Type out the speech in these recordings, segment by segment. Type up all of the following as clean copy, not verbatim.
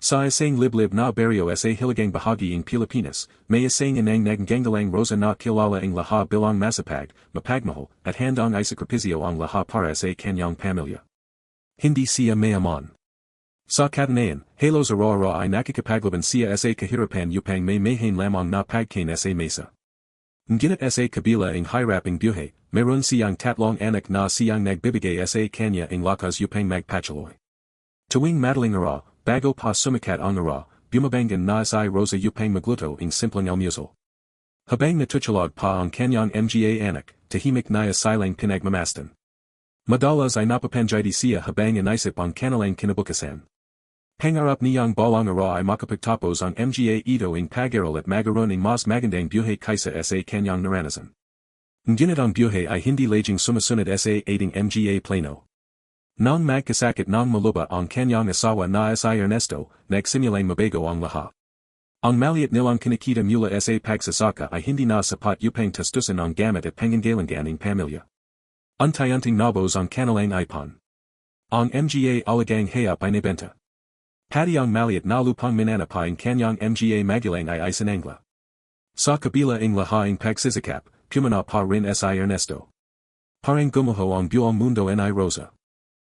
Sa isang liblib na baryo sa hilagang bahagi ng Pilipinas, may isang inang nagngangalang Rosa na kilala ang lahat bilang masipag, mapagmahal, at handang isakripisyo ang lahat para sa kanyang pamilya. Hindi siya mayaman. Sa katanayan, halos araw-araw ay nakikipaglaban siya sa kahirapan upang may mahin lamang na pagkain sa mesa. Ngunit sa kabila ang hirap ng buhay, mayroon siyang tatlong anak na siyang nagbibigay sa kanya ang lakas upang magpatuloy. Tuwing madaling araw, bago pa sumikat ang araw, bumabangon na si Rosa upang magluto ang simpleng almusal. Habang natutulog pa ang kanyang mga anak, tahimik na silang pinagmamasdan. Madalas ay napapanjidi siya habang inisip ang kanilang kinabukasan. Pangarap niyang balang araw ay makapagtapos ang mga ito ang pag-aral at magkaroon ng mas magandang buhay kaysa sa kanyang naranasan. Ngunit ang buhay ay hindi laging sumusunod sa ating mga plano. Nang magkasakit ng maluba ang kanyang asawa na si Ernesto, nagsimulang mabago ang lahat. Ang maliit nilang kinikita mula sa pagsasaka ay hindi na sapat upang tastusin ang gamit at pangangailangan ng pamilya. Unti-unting nabos ang kanilang ipon. Ang mga alagang hayop ay nabenta. Pati ang maliit na lupang minana pa ang kanyang mga magulang ay isinangla. Sa kabila ang lahat ang pagsisikap, pumana pa rin si Ernesto. Parang gumuho ang buong mundo ni Rosa.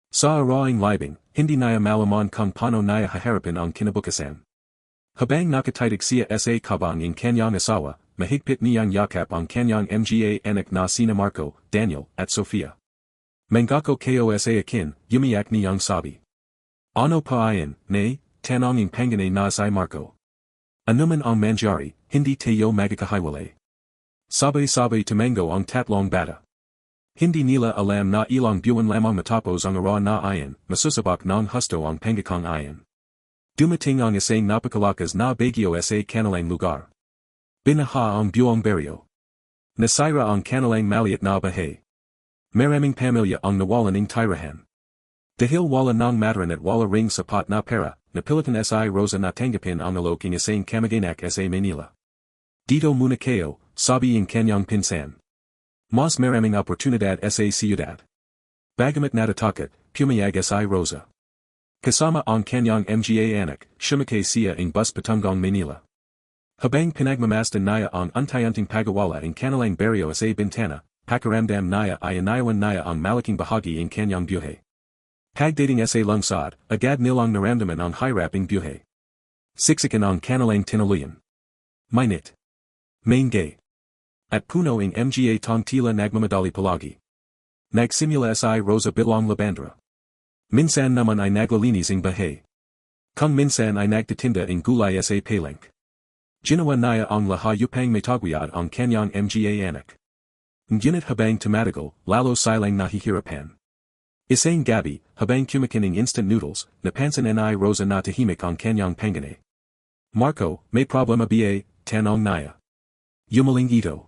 Sa arawing libing, hindi naya malaman kung paano naya haharapin ang kinabukasan. Habang nakatitig siya sa kabang ng kanyang asawa, mahigpit niyang yakap ang kanyang mga anak na sina Marco, Daniel, at Sofia. Mangako kayo sa akin, umiyak niyang sabi. Ano pa ayan, nay, tanong ang panganay na si Marco. Anuman ang manjari, hindi tayo magkakahiwalay. Sabay-sabay tumango ang tatlong bata. Hindi nila alam na ilang buwan lamang matapos ang araw na ayan, masusabak ng husto ang pangakang ayan. Dumating ang isang napakalakas na bagyo sa kanilang lugar. Binaha ang buong baryo. Nasira ang kanilang maliit na bahay. Maraming pamilya ang nawalan ng tirahan. Dahil wala ng matran at wala ring sapat na pera, napilitan si Rosa na tanggapin ang alok ng isang kamag-anak sa Manila. Dito muna kayo, sabi ang kanyang pinsan. Mas maraming oportunidad sa siyudad. Bagamat natatakot, pumayag si Rosa. Kasama ang kanyang mga anak, sumakay siya ang bus patungong Manila. Habang pinagmamasdan niya ang unti-unting pagawala ang kanilang baryo sa bintana, pakiramdam niya ay iniwan niya ang malaking bahagi ng kanyang buhay. Pagdating sa lungsod, agad nilang naramdaman ang hirap ng buhay. Siksikan ang kanilang tinaluyan. Mainit. Maingay. At puno ang mga tong tila nagmamadali palagi. Nagsimula si Rosa bilang labandra. Minsan naman ay naglalinis ang bahay. Kung minsan ay nagtitinda ang gulay sa palengke. Ginawa niya ang lahat upang mataguyod ang kanyang mga anak. Ngunit habang tumatagal, lalo silang nahihirapan. Isang gabi, habang kumakain ng instant noodles, napansin ni Rosa na tahimik ang kanyang panganay. Marco, may problema ba? Tanong niya. Yumaling ito.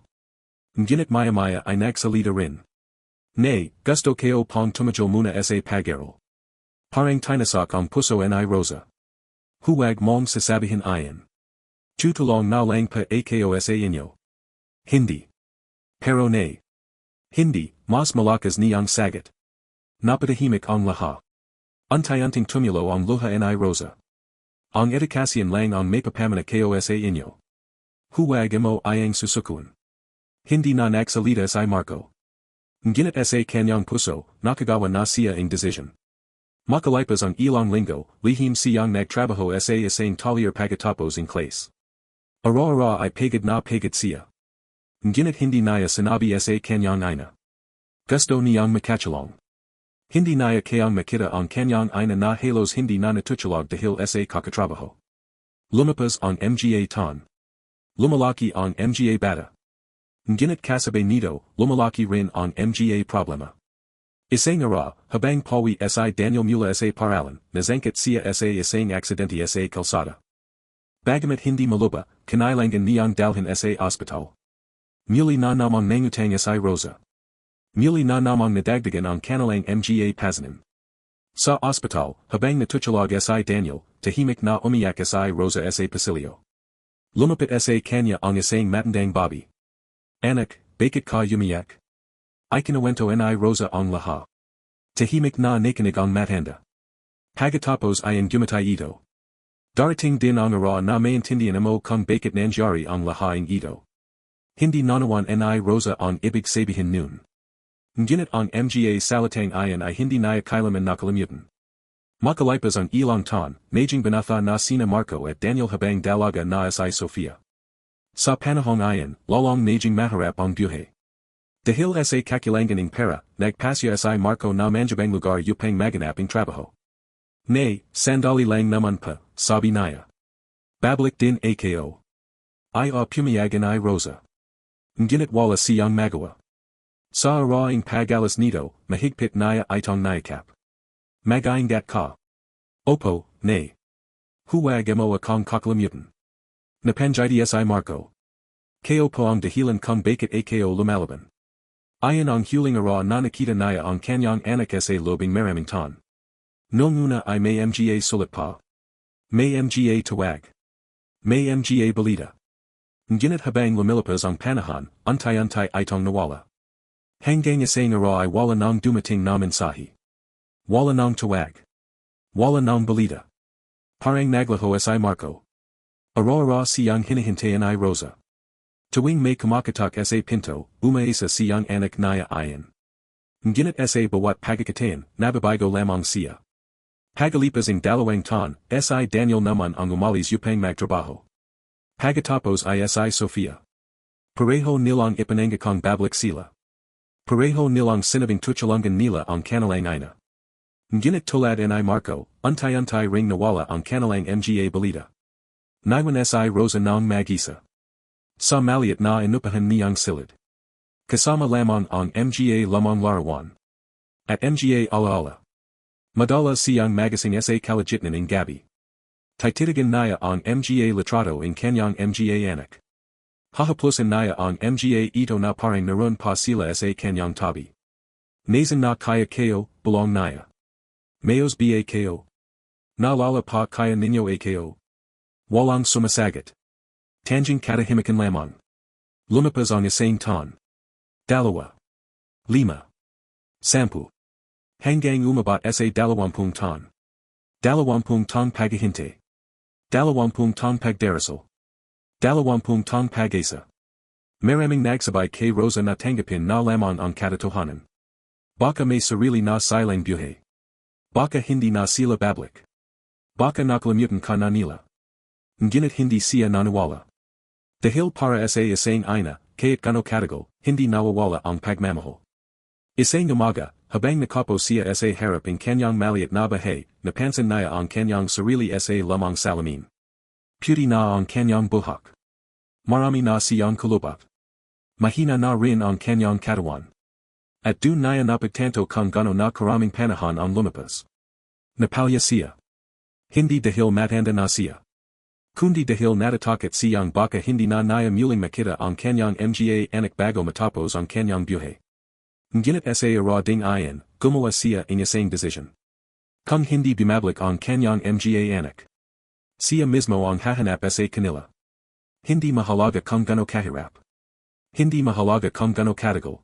Ngunit maya-maya ay nagsalita rin. Nay, gusto kayo pang tumajol muna sa pag-aral. Parang tinasak ang puso ni Rosa. Huwag mong sasabihin ayan. Tutulong na lang pa kayo sa inyo. Hindi. Pero nay. Hindi, mas malakas niyang sagot. Napatahimik ang lahat. Unti-unting tumulo ang luha ni Rosa. Ang edukasyon lang ang mapapamana kayo sa inyo. Huwag mo ayang susukun. Hindi na nagsalita si Marco. Ngunit sa kanyang puso, nakagawa na siya ang desisyon. Makalipas ang ilang linggo, lihim siyang nagtrabaho sa isang talyer pagkatapos ang clase. Araw-araw ay pagod siya. Ngunit hindi niya sinabi sa kanyang ina. Gusto niyang makatulong. Hindi niya kayang makita ang kanyang ina na halos hindi na natutulog dahil sa kakatrabaho. Lumapas ang mga taon. Lumalaki ang mga bata. Ngunit kasabay nito, lumalaki rin ang mga problema. Isang araw, habang pawi si Daniel mula sa paralan, nazangkit siya sa isang aksidente sa kalsada. Bagamat hindi maluba, kinailangan niyang dalhin sa ospital. Muli na namang nangutang si Rosa. Muli na namang nadagdagan ang kanilang mga pasanin. Sa ospital, habang natutulog si Daniel, tahimik na umiyak si Rosa sa pasilyo. Lumapit sa kanya ang isang matandang babi. Anak, bakit ka umiyak? Ay kinuwento ni Rosa ang lahat. Tahimik na nakinig ang matanda. Pagkatapos ay ang gumatay ito. Darating din ang ara na maintindihan mo kung bakit nangyari ang lahaing ito. Hindi nanawan ni Rosa ang ibig sabihin nun. Ngunit ang mga salitang iyan ay hindi niya kailanman nakalimutan. Makalipas ang ilang taon, maging binatha na sina Marco at Daniel habang dalaga na si Sofia. Sa panahong iyan, lalong maging mahirap ang buhay. Dahil sa kakulangan ng pera, nagpasya si Marco na manjabang lugar upang maganap ang trabaho. Nay, sandali lang naman pa, sabi niya. Babalik din ako. Ay pumayagan ni Rosa. Ngunit wala siyang magawa. Sa araing pag-alas nito, mahigpit niya itong niyakap. Mag-ingat ka. Opo, nay. Huwag mo akong kakalimutan. Napangyayari si Marco. Ko po ang dahilan kung bakit ako lumalaban. Ayon ang huling ara na nakita niya ang kanyang anak sa loobing maraming taon. Noong una ay may mga sulit pa. May mga tawag. May mga balita. Ngunit habang lumilipas ang panahon, antay-antay itong nawala. Hanggang isang ara ay wala nang dumating na mensahe. Wala nang tawag. Wala nang balita. Parang naglaho si Marco. Ara-ara siyang hinihintayan ni Rosa. Tuwing may kumakatak sa pinto, umaisa siyang anak niya ayon. Ngunit sa bawat pagkakataon, nababago lamang siya. Pagalipas ang dalawang taon, si Daniel naman ang umalis upang magtrabaho. Pagkatapos ay si Sofia. Pareho nilang ipinangakang babalik sila. Pareho nilang sinabing tutulungan nila ang kanilang ina. Ngunit tulad ni Marco, antay-antay ring nawala ang kanilang mga balita. Naiwan si Rosa ng mag-isa. Sa maliit na inupahan niyang silid. Kasama lamang ang mga lamang larawan. At mga alaala. Madalas siyang magasing sa kalagitnaan ng gabi. Tititigan niya ang mga litrato ng kanyang mga anak. Hahaplusan niya ang mga ito na parang naroon pa sila sa kanyang tabi. Nazan na kaya ko, belong niya. Mayos ba ko? Naalala pa kaya ninyo ako? Walang sumasagot. Tanging katahimikan lamang. Lumipas ang isang taon. Dalawa. 5. 10. Hanggang umabot sa 20 taon. 20 taong paghihintay. 20 taong pagdarasal. 20 taong pag-asa. Maraming nagsabay kay Rosa na tanggapin na lamang ang katotohanan. Baka may sarili na silang buhay. Baka hindi na sila babalik. Baka nakalimutan ka na nila. Ngunit hindi siya nanawala. Dahil para sa isang ina, kahit gano katagal, hindi nawawala ang pagmamahal. Isang umaga, habang nakapo siya sa harap ng kanyang maliit na bahay, napansin niya ang kanyang sarili sa lamang salamin. Puti na ang kanyang buhok. Marami na siyang kulubot. Mahina na rin ang kanyang katawan. At dun niya napagtanto kung gano na karaming panahon ang lumipas. Napalya siya. Hindi dahil matanda na siya. Kundi dahil natatakot siyang baka hindi na niya muling makita ang kanyang mga anak bago matapos ang kanyang buhay. Ngunit sa ara ding iyan, gumawa siya ng isang desisyon. Kung hindi bumabalik ang kanyang mga anak. Siya mismo ang hahanap sa kanila. Hindi mahalaga kung gano kahirap. Hindi mahalaga kung gano katagal.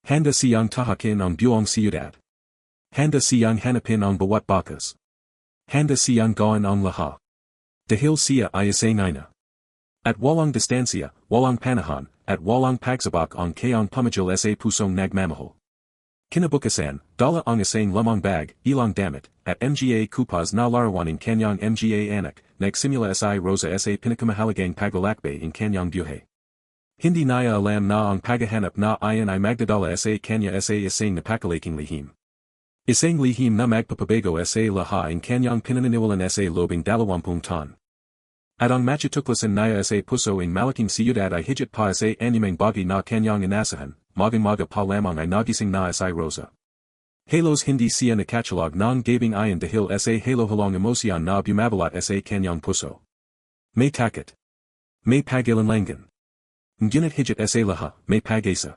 Handa siyang tahakin ang buong siyudad. Handa siyang hanapin ang bawat bakas. Handa siyang gawin ang lahat. Dahil siya ay isang ina. At walang distansya, walang panahon, at walang pagsabak ang kayang pamajil sa pusong nagmamahal. Kinabukasan, dala ang isang lamang bag, ilang damit, at mga kupas na larawan ng kanyang mga anak, nagsimula si Rosa sa pinakamahalagang paglalakbay ng kanyang buhay. Hindi niya alam na ang paghahanap na iyan ay magdadala sa kanya sa isang napakalaking lihim. Isang lihim na magpapabago sa lahat ng kanyang pinaniniwalan sa loobing 20 taon. At ang matutuklasan niya sa puso ng malaking siyudad ay higit pa sa anumang bagay na kanyang inasahan, magang-maga pa lamang ay nagising na si Rosa. Halos hindi siya nakatulog ng gabing iyon dahil sa halo-halong emosyon na bumabalot sa kanyang puso. May takot. May pag-ilanlangan. Ngunit higit sa lahat, may pag-asa.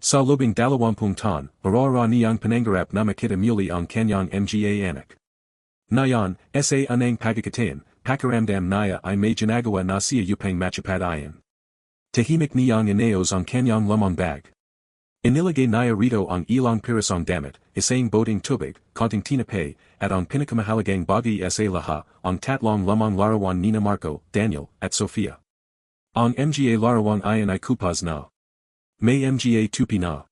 Sa loobing 20 taon, ara-ara niyang pinangarap na makita muli ang kanyang mga anak. Ngayon, sa anang pagkakataon, pakiramdam niya ay may ginagawa na siya upang matupad iyon. Tahimik niyang inaayos ang kanyang lamang bag. Inilagay naya rito ang ilang pirasong damit, isang boating tubig, konting tinapay, at ang pinakamahalagang bagay sa lahat, ang tatlong lamang larawan nina Marco, Daniel, at Sofia. Ang mga larawan ayan ay kupaz na. May mga tupi na.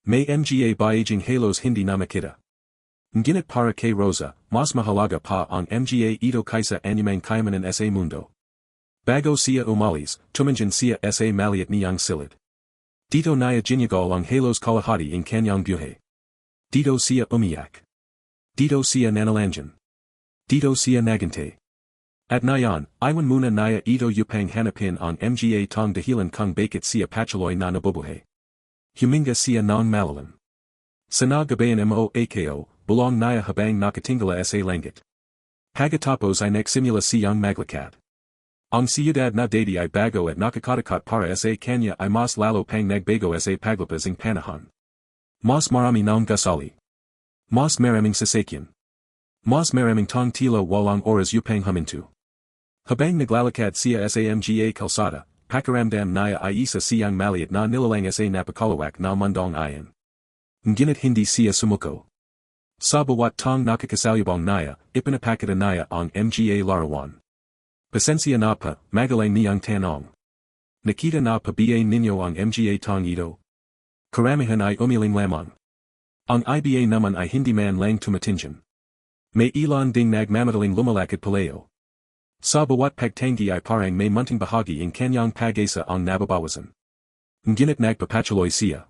May mga bayaging halos hindi na makita. Ngunit para kay Rosa, mas mahalaga pa ang mga ito kaysa anumang kayamanan sa mundo. Bago siya umalis, tumingin siya sa maliit niyang silid. Dito niya ginagol ang halos kalahati ng kanyang buhay. Dito siya umiyak. Dito siya nanalanjan. Dito siya naghintay. At ngayon, iwan muna niya ito upang hanapin ang mga tong dahilan kung bakit siya patuloy na nabubuhay. Huminga siya ng malalim. Sa nagabayan mo ako, bulong niya habang nakatingala sa langit. Pagkatapos ay nagsimula siyang maglakad. Ang siyudad na dati ay bago at nakakatakot para sa kanya ay mas lalo pang nagbago sa paglipas ng panahon. Mas marami ng gusali. Mas maraming sasakyan. Mas maraming tong tila walang oras upang huminto. Habang naglalakad siya sa mga kalsada, pakiramdam niya ay isa siyang maliit na nilalang sa napakalawak na mundong ayan. Ngunit hindi siya sumuko. Sa bawat tong nakakasalubong niya, ipinapakita niya ang mga larawan. Pasensya na pa, magaling niyang tanong. Nakita na pa ba ninyo ang mga tong ito? Karamihan ay umiling lamang. Ang iba naman ay hindi man lang tumatingin. May ilan ding nagmamadaling lumalakad palayo. Sa bawat pagtangi ay parang may munting bahagi ng kanyang pag-asa ang nababawasan. Ngunit nagpapatuloy siya.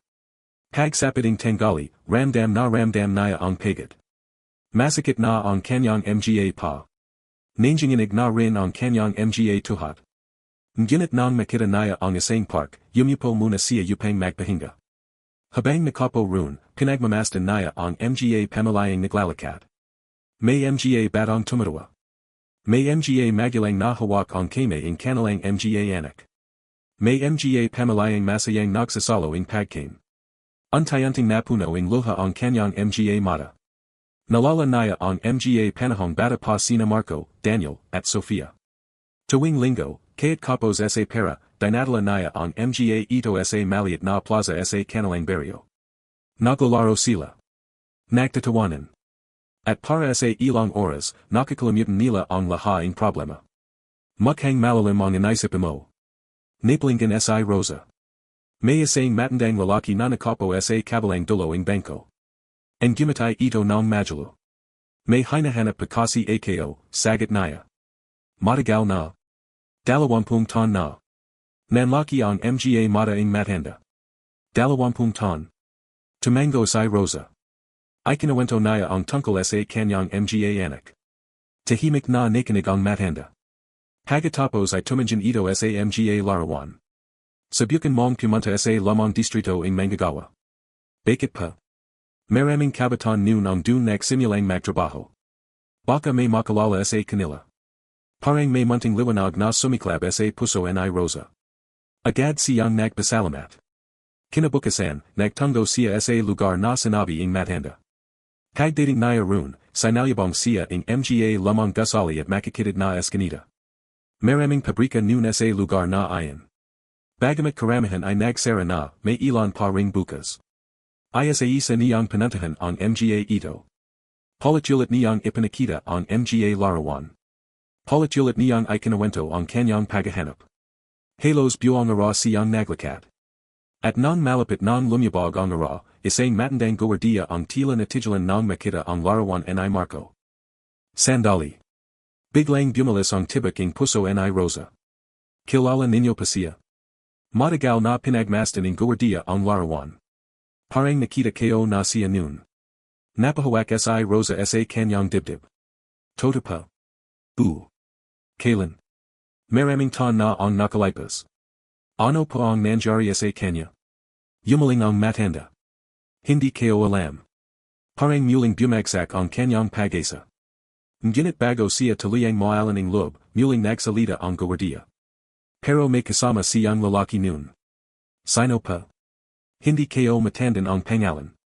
Pagsapiting tanggali, ramdam niya ang pagod. Masakit na ang kanyang mga pa. Nanginginig na rin ang kanyang mga tuhat. Ngunit nang makita niya ang isang park, yumupo muna siya upang magpahinga. Habang nakapo roon, pinagmamasdan niya ang mga pamilyang naglalakad. May mga batang tumatawa. May mga magulang na hawak ang kamay ng kanilang mga anak. May mga pamilyang masayang nagsasalo ng pagkain. Unti-unting napuno ng luha ang kanyang mga mata. Nalala niya ang mga panahong bata pa sina Marco, Daniel, at Sofia. Tuwing linggo, kaya't kapos sa pera, dinadala niya ang mga ito sa maliit na plaza sa kanilang baryo. Naglalaro sila. Nagtatawanan. At para sa ilang oras, nakakalimutan nila ang lahat ng problema. Mukhang malalim ang inaisip mo. Napalinggan si Rosa. May isang matandang lalaki na nakapo sa kabilang dulo ng bangko. Ang gumatay ito ng magulo. May hinahanap pa kasi ako, sagot niya. Matagal na. Dalawampung taon na. Nanlaki ang mga mata ng matanda. Dalawampung taon. Tumango si Rosa. Ikinawento niya ang tungkol sa kanyang mga anak. Tahimik na nakinig ang matanda. Pagkatapos ay tumingin ito sa mga larawan. Subukan mong pumunta sa lamang distrito ng manggagawa. Bakit pa? Maraming kabataan noon ang dun nagsimulang magtrabaho. Baka may makalala sa kanila. Parang may munting liwanag na sumiklab sa puso ni Rosa. Agad siyang nagpasalamat. Kinabukasan, nagtungo siya sa lugar na sinabi ng matanda. Pagdating niya roon, sinalubong siya ng mga lamang gusali at makikitid na eskanita. Maraming pabrika noon sa lugar na ayan. Bagamat karamihan ay nagsara na, may ilan pa ring bukas. Ayos ay isa niyang pinuntahan ang mga ito. Paulit-ulit niyang ipinakita ang mga larawan. Paulit-ulit niyang ikinawento ang kanyang paghahanap. Halos buong araw siyang naglakad. At nang malapit nang lumiyabog ang araw, isang matandang guwardiya ang tila natigilan nang makita ang larawan ni Marco. Sandali. Biglang bumalis ang tibak ng puso ni Rosa. Kilala ninyo pa siya. Matagal na pinagmasdan ng guwardiya ang larawan. Parang nakita kayo na siya noon. Napahawak si Rosa sa kanyang dibdib. Toto pa. Kailan? Maraming taon na ang nakalipas. Ano pa ang nangyari sa kanya? Yumaling ang matanda. Hindi kayo alam. Parang muling bumagsak ang kanyang pag-asa. Ngunit bago siya tuluyang mailan ng loob, muling nagsalita ang guwardiya. Pero may kasama siyang lalaki noon. Sino pa? Hindi kayo matandan ang pangalan.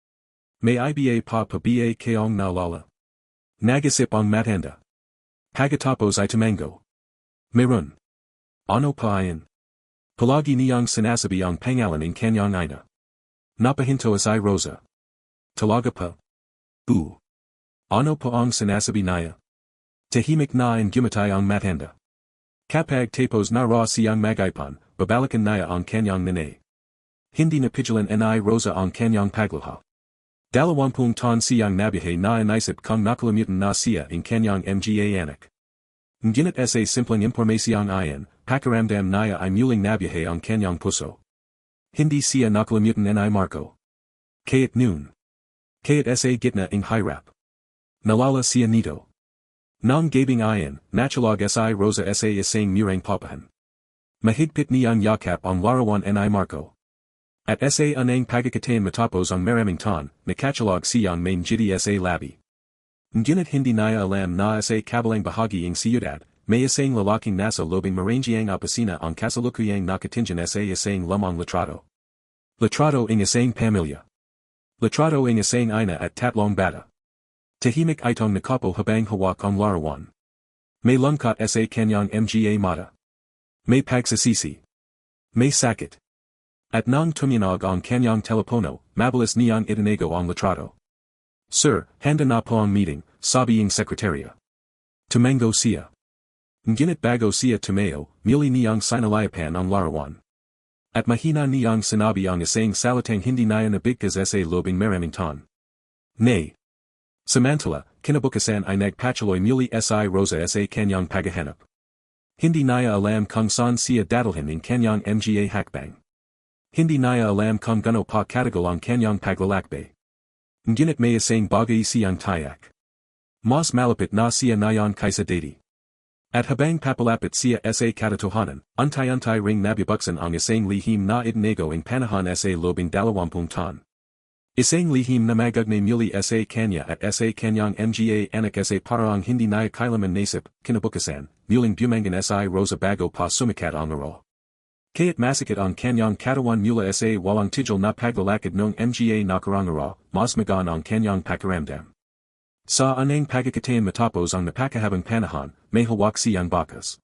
May iba pa kayong naalala. Nagisip ang matanda. Pagkatapos ay tumango. Meron. Ano pa ayan? Palagi niyang sinasabi ang pangalan ng kanyang ina. Napahinto asay Rosa. Talaga pa. Ano pa ang sinasabi naya? Tahimik na ang gumatay ang matanda. Kapag tapos na raw siyang magaypan, babalikan naya ang kanyang nanay. Hindi na pigilan ni Rosa ang kanyang pagluha. Dalawampung taon siyang nabiyahe na inisip kung nakalimutan na siya ang kanyang mga anak. Ngunit sa simpleng impormasyong ayan, pakiramdam naya ay muling nabiyahe ang kanyang puso. Hindi siya nakalimutan ni Marco. Kaya't noon. Kaya't sa gitna ng hirap. Nawala siya nito. Nang gabing ayan, natulog si Rosa sa isang murang papahan. Mahigpit niyang yakap ang larawan ni Marco. At sa anang pagkakataon matapos ang maraming taon, nakatulog siyang main jiti sa labi. Ngunit hindi niya alam na sa kabilang bahagi ng siyudad, may isang lalaking nasa lobing marangyang opisina ang kasalukuyang nakatingin sa isang lamang litrato. Litrato ng isang pamilya. Litrato ng isang ina at tatlong bata. Tahimik itong nakapo habang hawak ang larawan. May lungkot sa kanyang mga mata. May pagsisisi. May sakit. At nang tuminog ang kanyang telepono, mabilis niyang itinago ang litrato. Sir, handa na po ang meeting, sabi ng sekretarya. Tumango siya. Ngunit bago siya tumayo, muli niyang sinalayapan ang larawan. At mahina niyang sinabi ang isang salitang hindi niya nabigkas sa lobing maraming taon. Nay. Samantala, kinabukasan ay nagpatuloy muli si Rosa sa kanyang paghahanap. Hindi niya alam kung saan siya dadalhin ng kanyang mga hakbang. Hindi niya alam kung gaano pa katagal ang kanyang paglalakbay. Ngunit may isang bagay siyang tiyak. Mas malapit na siya ngayon kaysa dati. At habang papalapit siya sa katotohanan, untay-untay ring nabibuksan ang isang lihim na itinago ang panahon sa lobing 20 taon. Isang lihim na magagnay muli sa kanya at sa kanyang mga anak sa paraang hindi niya kailanman nasip, kinabukasan, muling bumangan si Rosa bago pa sumikat ang araw. Kaya't masakit ang kanyang katawan mula sa walang tigil na paglalakad ng mga nakarang araw, mas magaan ang kanyang pakiramdam. Sa anang pagkakataon matapos ang napakahabang panahon, may hawak siyang bakas.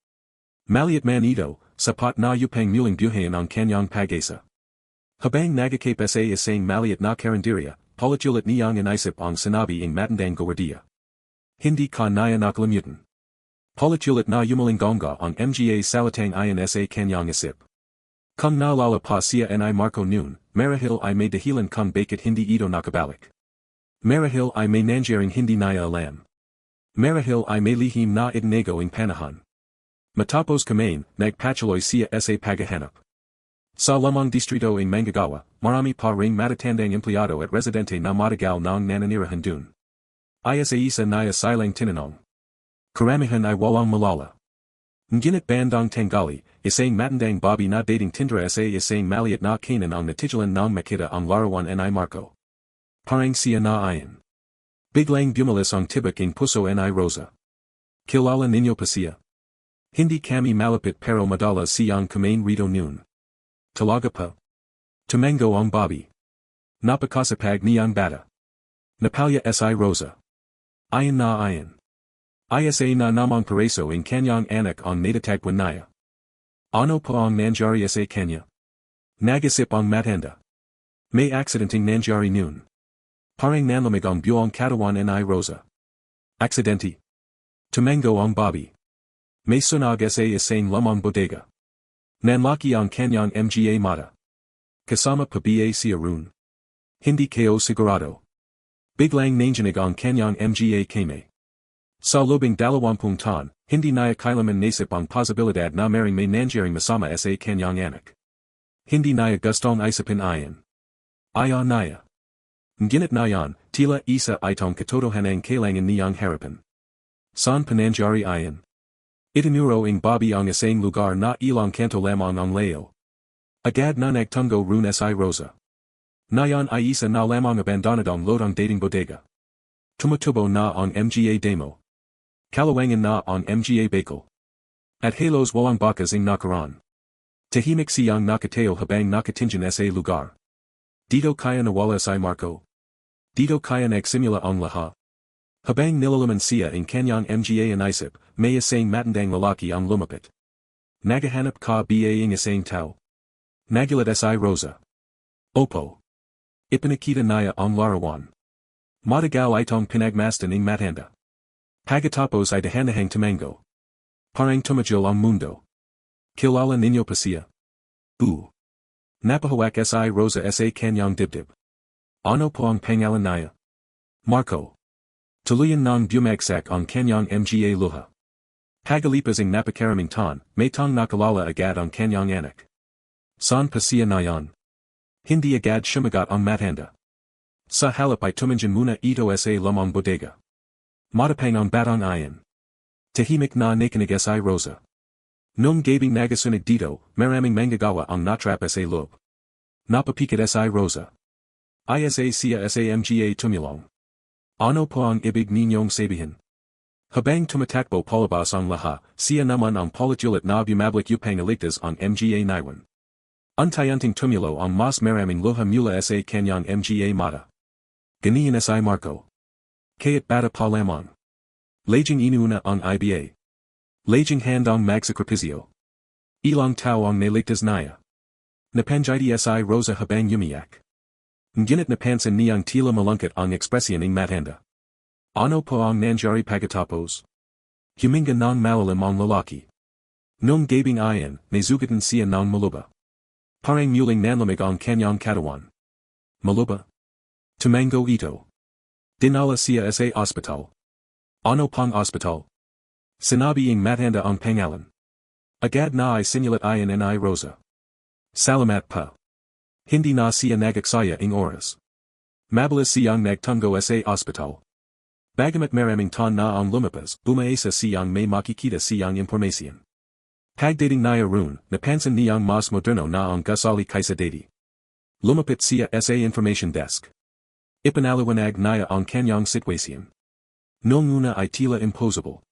Maliit man ito, sapat na upang muling buhayin ang kanyang pag-asa. Habang nagakip sa isang maliit na karinderya, palitulit niyang inisip ang sinabi ng matandang gwardiya. Hindi ka niya nakalimutan. Palitulit na yumalinggonga ang mga salitang ayon sa kanyang isip. Kung naalala pa siya ni Marco noon, marahil ay may dahilan kung bakit hindi ito nakabalik. Marahil ay may nangyaring hindi niya alam. Marahil ay may lihim na itinago ang panahon. Matapos kumain, nagpatuloy siya sa paghahanap. Sa lamang distrito ng Manggagawa, marami pa ring matatandang empleyado at residente na matagal ng nananirahan dun. Sa isa niya silang tinanong. Karamihan ay walang malala. Ngunit bandang tanggali, isang matandang babi na dating tindra sa isang maliit na kanan ang natigilan ng makita ang larawan ni Marco. Parang siya na ayon. Biglang bumalis ang tibak ng puso ni Rosa. Kilala ninyo pa siya? Hindi kami malapit pero madalas siyang kumain rito noon. Talaga pa? Tumango ang babi. Napakasapag niyang bata. Napalya si Rosa. Ayon na ayon. Isa na namang pareso ng kanyang anak ang natatagpuan niya. Ano pa ang nangyari sa kanya? Nagisip ang matanda. May aksidenteng nangyari noon. Parang nanlamig ang buong katawan ni Rosa. Aksidente. Tumango ang babi. May sunog sa isang lamang bodega. Nanlaki ang kanyang mga mata. Kasama pa ba siya roon? Hindi kayo sigurado. Biglang nanginig ang kanyang mga kame. Sa lobing 20 taon, hindi niya kailanman nasip ang posibilidad na maring may nangyaring masama sa kanyang anak. Hindi niya gustong isipin ayon. Ayaw niya. Ngunit nayon, tila isa itong katotohanan kailangan niyang harapin. Saan panangyari ayon? Itinuro ng babi ang isang lugar na ilang kanto lamang ang layo. Agad na nagtungo roon si Rosa. Nayon ay isa na lamang abandonadong lodang dating bodega. Tumutubo na ang mga demo. Kalawangan na ang mga bakal. At halos walang bakas ng nakaran. Tahimik siyang nakatayo habang nakatingin sa lugar. Dito kaya nawala si Marco. Dito kaya nagsimula ang lahat. Habang nilalaman siya ng kanyang mga inisip, may isang matandang lalaki ang lumapit. Naghanap ka ba ng isang tao? Nagulat si Rosa. Opo. Ipinakita naya ang larawan. Matagaw itong pinagmasdan ng matanda. Pagkatapos ay dahanahang tumango. Parang tumajil ang mundo. Kilala ninyo pa siya. Napahawak si Rosa sa kanyang dibdib. Ano po ang pangalan niya? Marco. Tuluyan ng bumagsak ang kanyang mga luha. Pagalipas ang napakaraming taon, may tang nakalala agad ang kanyang anak. Saan pa siya nayon? Hindi agad sumagot ang matanda. Sa halap ay tumanjan muna ito sa lamang bodega. Matapang ang batang iyan. Tahimik na nakikinig si Rosa. Nung gabing nagasunig dito, maraming manggagawa ang natrap sa Loob. Napapikit si Rosa. Isa siya sa mga tumulong. Ano po ang ibig ninyong sabihin? Habang tumatakbo palabas ang lahat, siya naman ang politulit na bumablik upang iligtas ang mga naiwan. Untayanting tumulo ang mas maraming luha mula sa kanyang mga mata. Ganiyan si Marco. Kaya't bata pa lamang. Laging inuuna ang iba. Laging handang magsakripisyo. Ilang tao ang naligtas niya. Napanjiti si Rosa habang umiyak. Ngunit napansin niyang tila malungkot ang ekspresyon ng matanda. Ano po ang nangyari pagkatapos? Huminga ng malalim ang lalaki. Nung gabing iyan, nazugatan siya ng maluba. Parang muling nanlamig ang kanyang katawan. Maluba? Tumango ito. Dinala siya sa ospital. Ano pang ospital? Sinabi ng matanda ang pangalan. Agad na ay sinilat iyan ni Rosa. Salamat pa. Hindi na siya nagaksaya ng oras. Mabilis siyang nagtungo sa ospital. Bagamat maraming taon na ang lumipas, bumaisa siyang may makikita siyang impormasyon. Pagdating niya roon, napansin niyang mas moderno na ang gusali kaysa dati. Lumapit siya sa information desk. Ipinaliwanag niya ang kanyang sitwasyon. Noong una ay tila impossible.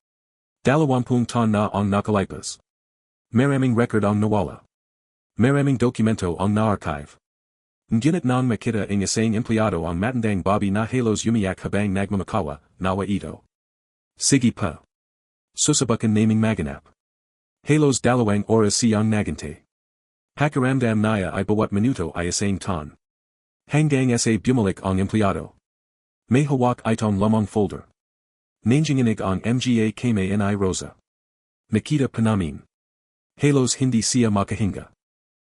Dalawampung taon na ang nakalipas. Maraming record ang nawala. Maraming dokumento ang na-archive. Ngunit nang makita ang isang empleyado ang matandang Bobby na halos umiyak habang nagmamakawa, nawa ito. Sige pa. Susubukan naming maghanap. Halos dalawang oras siyang naghintay. Pakiramdam niya ay bawat minuto ay isang taon. Hanggang sa bumalik ang empleyado. May hawak itong lamang folder. Nanginginig ang mga kame ni Rosa. Nakita pa namin. Halos hindi siya makahinga.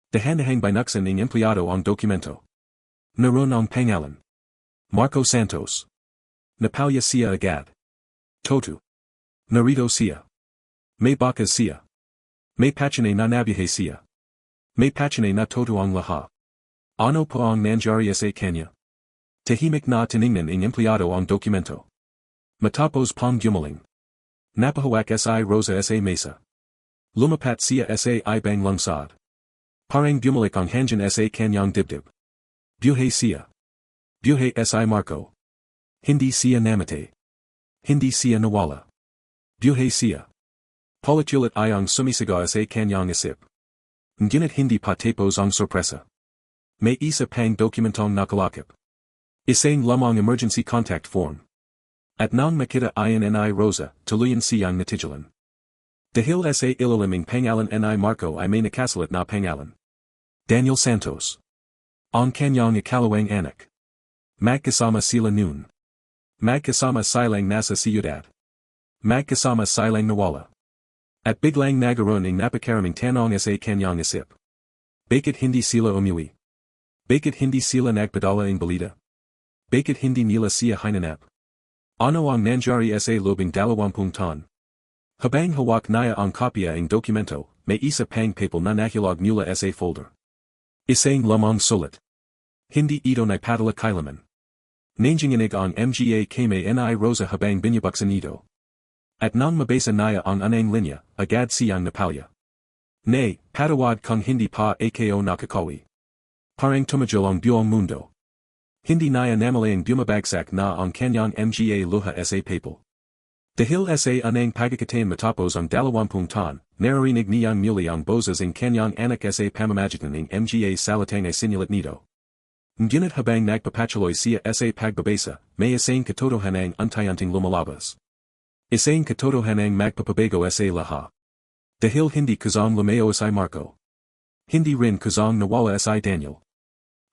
Dahan-dahang binuksan ng empleyado ang dokumento. Naroon ang pangalan. Marco Santos. Napalya siya agad. Toto. Narito siya. May bakas siya. May pachine na nabihe siya. May pachine na toto ang lahat. Ano po ang nangyari sa kanya? Tahimik na tiningnan ng empleyado ang dokumento. Matapos pang gumaling. Napahawak si Rosa sa mesa. Lumapat siya sa ibang lungsod. Parang bumalik ang hangin sa kanyang dibdib. Buhay siya. Buhay si Marco. Hindi siya namatay. Hindi siya nawala. Buhay siya. Politulit ay ang sumisigaw sa kanyang isip. Ngunit hindi pa tapos ang sorpresa. May isa pang dokumentong nakalakip. Isang lamang emergency contact form. At nang makita iyan ni Rosa, tuluyan siyang natigilan. Dahil sa ilaliming pangalan ni Marco ay may nakasalat na pangalan. Daniel Santos. Ang kanyang ikalawang anak. Magkasama sila noon. Magkasama silang nasa siyudad. Magkasama silang nawala. At biglang nagkaroon ng napakaraming tanong sa kanyang isip. Bakit hindi sila umuwi? Bakit hindi sila nagpadala ng balita? Bakit hindi nila siya hinanap? Ano ang nangyari sa loobing 20 taon? Habang hawak niya ang kopya ng dokumento, may isa pang papel na nahilog mula sa folder. Isang lamang sulat. Hindi ito nagpadala kailanman. Nanginginig ang mga kame ni Rosa habang binubuksan ito. At nang mabasa niya ang anang linya, agad siyang napalya. Nay, patawad kung hindi pa ako nakakawi. Parang tumajil ang buong mundo. Hindi niya namalayang bumabagsak na ang kanyang mga luha sa papel. Dahil sa anang pagkakataon matapos ang 20 taon, naririnig niyang muli ang boses ng kanyang anak sa pamamagitan ng mga salitang ay sinilat nito. Ngunit habang nagpapatuloy siya sa pagbabasa, may isang katotohanang untayanting lumalabas. Isang katotohanang magpapabago sa lahat. Dahil hindi kazang lumayo si Marco. Hindi rin kazang nawala si Daniel.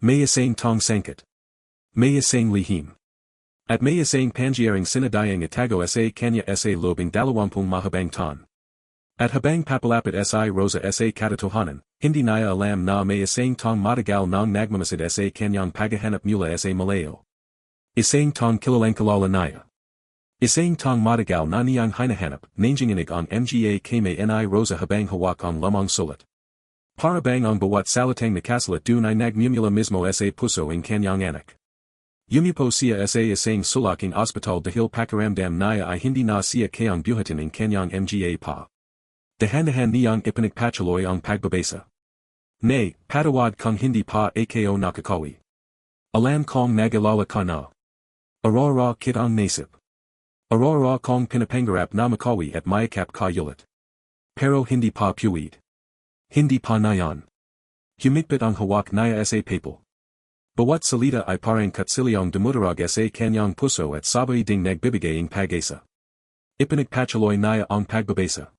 May isang tong sangkot. May isang lihim. At may isang pangyayang sinadayang itago sa Kanya sa Loobing Dalawampung mahabang ton. At habang papalapit si Rosa sa Katotohanan, hindi niya alam na may isang tong matagal nang nagmamasid sa Kanyang paghahanap mula sa malayo. Isang tong kilalang kilala niya. Isang tong matagal na niyang hinahanap, nanginginig ang mga kay ni Rosa habang hawak ang lamang sulat. Para bang ang bawat salitang nakasulat dun ay nagmumula mismo sa puso ng Kanyang anak. Yumupo siya sa isang sulaking ospital dahil pakiramdam niya ay hindi na siya kayang buhatin ng Kanyang mga pa. Dahan-dahan niyang ipinagpatuloy ang pagbabasa. Nay, patawad kung hindi pa ako nakakawi. Alam kong nag-alala ka na. Aurora kitang nasip. Aurora kong pinapangarap na makawi at mayakap ka ulit. Pero hindi pa puwid. Hindi pa nayan. Humigpit ang hawak niya sa papel. Bawat salita ay parang katsilyong dumudarag sa Kanyang puso at sabay ding nagbibigay ng pag-asa. Ipinagpatuloy niya ang pagbabasa.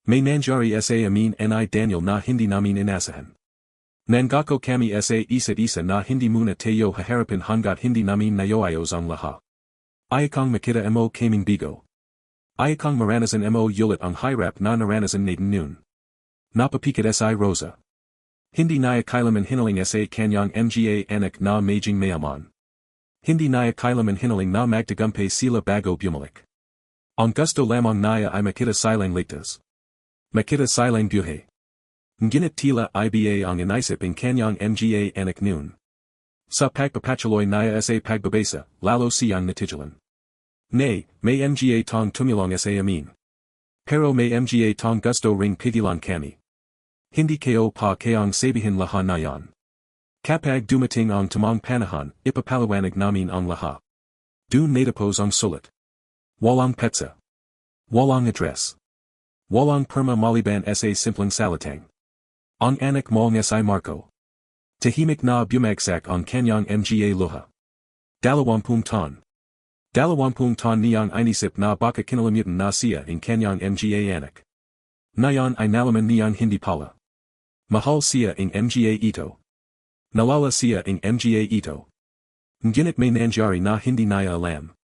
May nangyari sa amin ni Daniel na hindi namin inasahan. Nangako kami sa isa't isa na hindi muna tayo haharapin hanggat hindi namin nayoayos ang lahat. Ayakang makita mo kaming bigo. Ayakang maranasan mo ulit ang hirap na naranasan natin noon. Napapikit si Rosa. Hindi niya kailaman hinaling sa Kanyang mga anak na maging mayaman. Hindi niya kailaman hinaling na magtagumpay sila bago bumalik. Ang gusto lamang niya ay makita silang ligtas. Makita silang buhay. Ngunit tila iba ang inaisip ng Kanyang mga anak noon. Sa pagpapatuloy niya sa pagbabasa, lalo siyang natigilan. Nay, may mga tong tumulong sa amin. Pero may mga tong gusto ring pigilan kami. Hindi kayo pa kayang sabihin lahat na yan. Kapag dumating ang tamang panahon, ipapaliwanag namin ang lahat. Dun natapos ang sulat. Walang petsa. Walang address. Walang perma maliban sa simpleng salitang. Ang anak mo nga si Marco. Tahimik na bumagsak ang Kanyang mga luha. Dalawampung ton. Dalawampung ton niyang inisip na baka kinalimutan na siya ng Kanyang mga anak. Nayon ay nalaman niyang hindi pala. Mahal siya ng mga ito. Nawala siya ng mga ito. Ngunit may nangyari na hindi niya alam.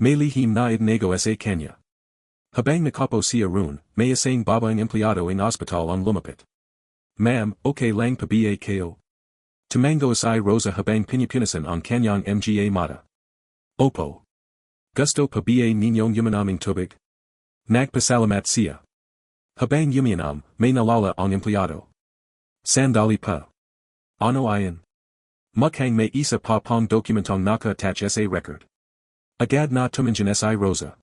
May lihim na idnego sa Kanya. Habang nakapo siya roon, may isang babaeng empleyado ng ospital ang lumapit. Ma'am, okay lang pabiya kayo. Tumango si Rosa habang pinipunasan ang Kanyang mga mata. Opo. Gusto pabiya ninyong yumanaming tubig? Nagpasalamat siya. Habang yumianam, may nalala ang empleyado. Sandali pa. Ano ayan? Mukhang may isa pa pang dokumentong naka-attach sa record. Agad na tumanjan si Rosa.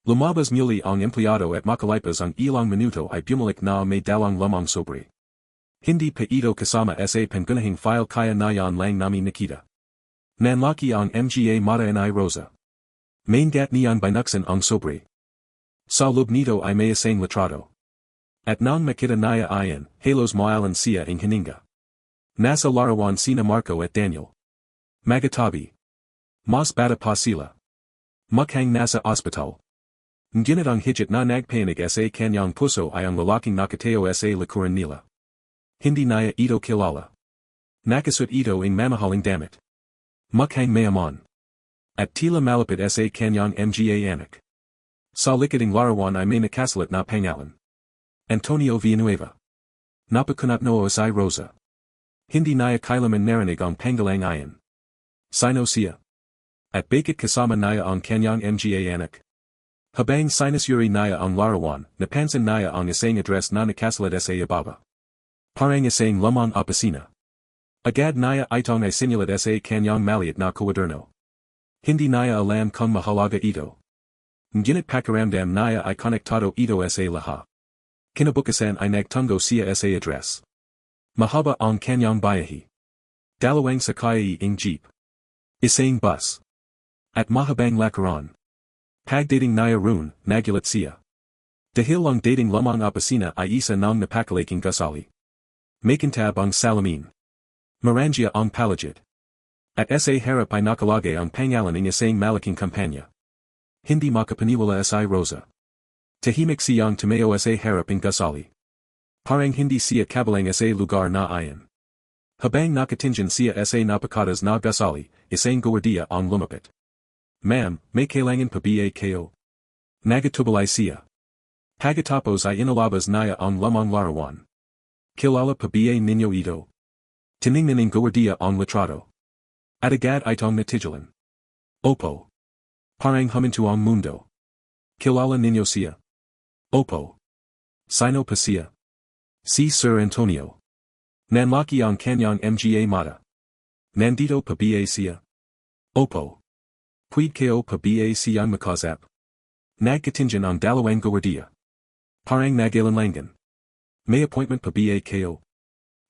Lumabas muli ang empleyado at makalipas ang ilang minuto ay bumalik na may dalang lamang sobre. Hindi pa ito kasama sa pangunahing file kaya nayan lang namin nakita. Nanlaki ang mga mata ni Rosa. Maingat niyang binuksan ang sobre. Sa loob nito ay may isang litrato. At nang makita niya ayan, halos mailan siya ng hininga. Nasa larawan sina Marco at Daniel. Magatabi. Mas bata pa sila. Mukhang nasa ospital. Ngunit ang higit na nagpayanig sa Kanyang puso ay ang lalaking nakatayo sa likuran nila. Hindi niya ito kilala. Nakasuot ito ng mamahaling damit. Mukhang mayaman. At tila malapit sa Kanyang mga anak. Sa likading larawan ay may nakasulat na pangalan. Antonio Villanueva. Napakunat noo si Rosa. Hindi niya kailaman narinig ang pangalang ayan. Sino siya? At bakit kasama niya ang Kanyang mga anak? Habang sinusuri niya ang larawan, napansin niya ang isang address na nakasulat sa ibaba. Parang isang lamang opisina. Agad niya itong ay sinulat sa Kanyang maliit na kwaderno. Hindi niya alam kung mahalaga ito. Ngunit pakiramdam niya ay konektado ito sa lahat. Kinabukasan ay nagtungo siya sa address. Mahaba ang Kanyang biyahe. Dalawang sakay ng jeep. Isang bus. At mahabang lakaran. Pagdating niya roon, nagulat siya. Dahil ang dating lamang opisina ay isa ng napakalaking gusali. Makintab ang salamin. Marangya ang palagid. At sa harap ay nakalagay ang pangalan ng isang malaking kampanya. Hindi makapaniwala si Rosa. Tahimik siyang tumayo sa harap ng gusali. Parang hindi siya kabalang sa lugar na ayan. Habang nakatinjan siya sa napakatas na gasali, isang gawardiya ang lumapit. Ma'am, may kailangan pa ba kayo? Nagatubalay siya. Pagkatapos ay inalabas niya ang lamang larawan. Kilala pa ba ninyo ito? Tiningnan ng gawardiya ang litrato. At agad itong natigilan. Opo. Parang huminto ang mundo. Kilala ninyo siya? Opo. Sino pa siya? Si Sir Antonio. Nanlaki ang kanyang mga mata. Nandito pa ba siya? Opo. Puwede kayo pa ba siyang makausap? Nagkatinjan ang dalawang gawardiya. Parang nagalanlangan. May appointment pa ba kayo?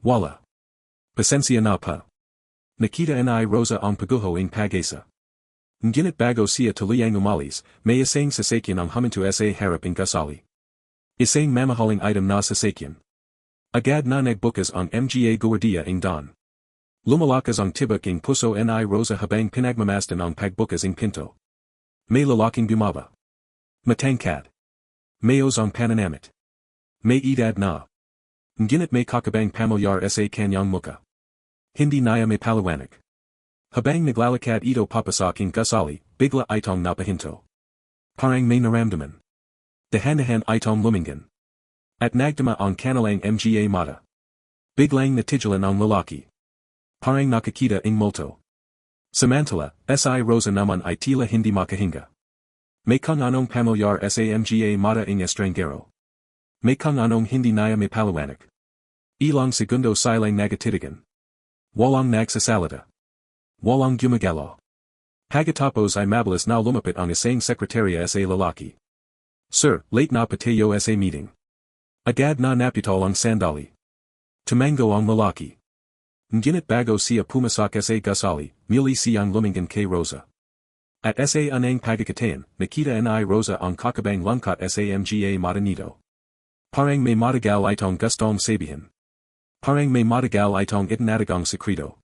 Wala. Pasensya na pa. Nakita ni Rosa ang pagguho ng pag-asa. Ngunit bago siya tuluyang umalis, may isang sasakyan ang huminto sa harap ng gusali. Isang mamahaling item na sasakyan. Agad na nagbukas ang mga gawardiya ng dan. Lumalakas ang tibak ng puso ni Rosa habang pinagmamasdan ang pagbukas ng pinto. May lalaking bumaba. Matangkad. Mayos ang pananamit. May edad na. Ngunit may kakabang pamilyar sa kanyang muka. Hindi niya may paliwanag. Habang naglalakad ito papasok ng gusali, bigla itong napahinto. Parang may naramdaman. Dahan-dahan itong lumingan. At nagdama ang kanilang mga mata. Biglang natigilan ang lalaki. Parang nakakita ng multo. Samantala, si Rosa naman ay tila hindi makahinga. May kung anong pamilyar sa mga mata ng estranggero. May kung anong hindi niya may paliwanag. Ilang segundo silang nagatitigan. Walang nagsasalita. Walang gumagalaw. Pagkatapos ay mabilis na lumapit ang isang sekretarya sa lalaki. Sir, late na patayo sa meeting. Agad na napitol ang sandali. Tumango ang lalaki. Ngunit bago siya pumasok sa gusali, muli siyang lumingan kay Rosa. At sa anang pagkakataon, nakita ni Rosa ang kakabang lungkot sa mga mata nito. Parang may matagal itong gustong sabihin. Parang may matagal itong itinatagong sekreto.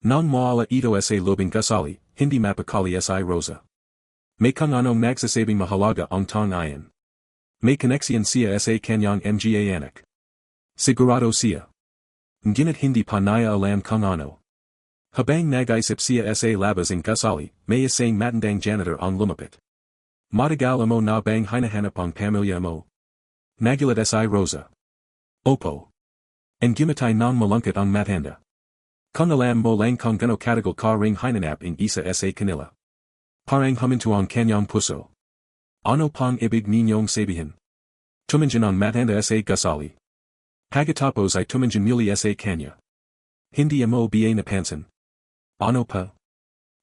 Nang mawala ito sa loob ng gusali, hindi mapakali si Rosa. May kung anong nagsasabing mahalaga ang tong iyan. May koneksyon siya sa kanyang mga anak. Sigurado siya. Ngunit hindi pa niya alam kung ano. Habang nag-isip siya sa labas ng gusali, may isang matandang janitor ang lumapit. Matagal mo na bang hinahanap ang pamilya mo? Nagulat si Rosa. Opo. Ang gumatay ng malungkot ang matanda. Kung alam mo lang kung gano katagal ka ring hinanap ng isa sa kanila. Parang huminto ang kanyang puso. Ano pang ibig ninyong sabihin? Tumanjan ang matanda sa gusali. Pagkatapos ay tumanjan muli sa kanya. Hindi mo ba napansin? Ano pa?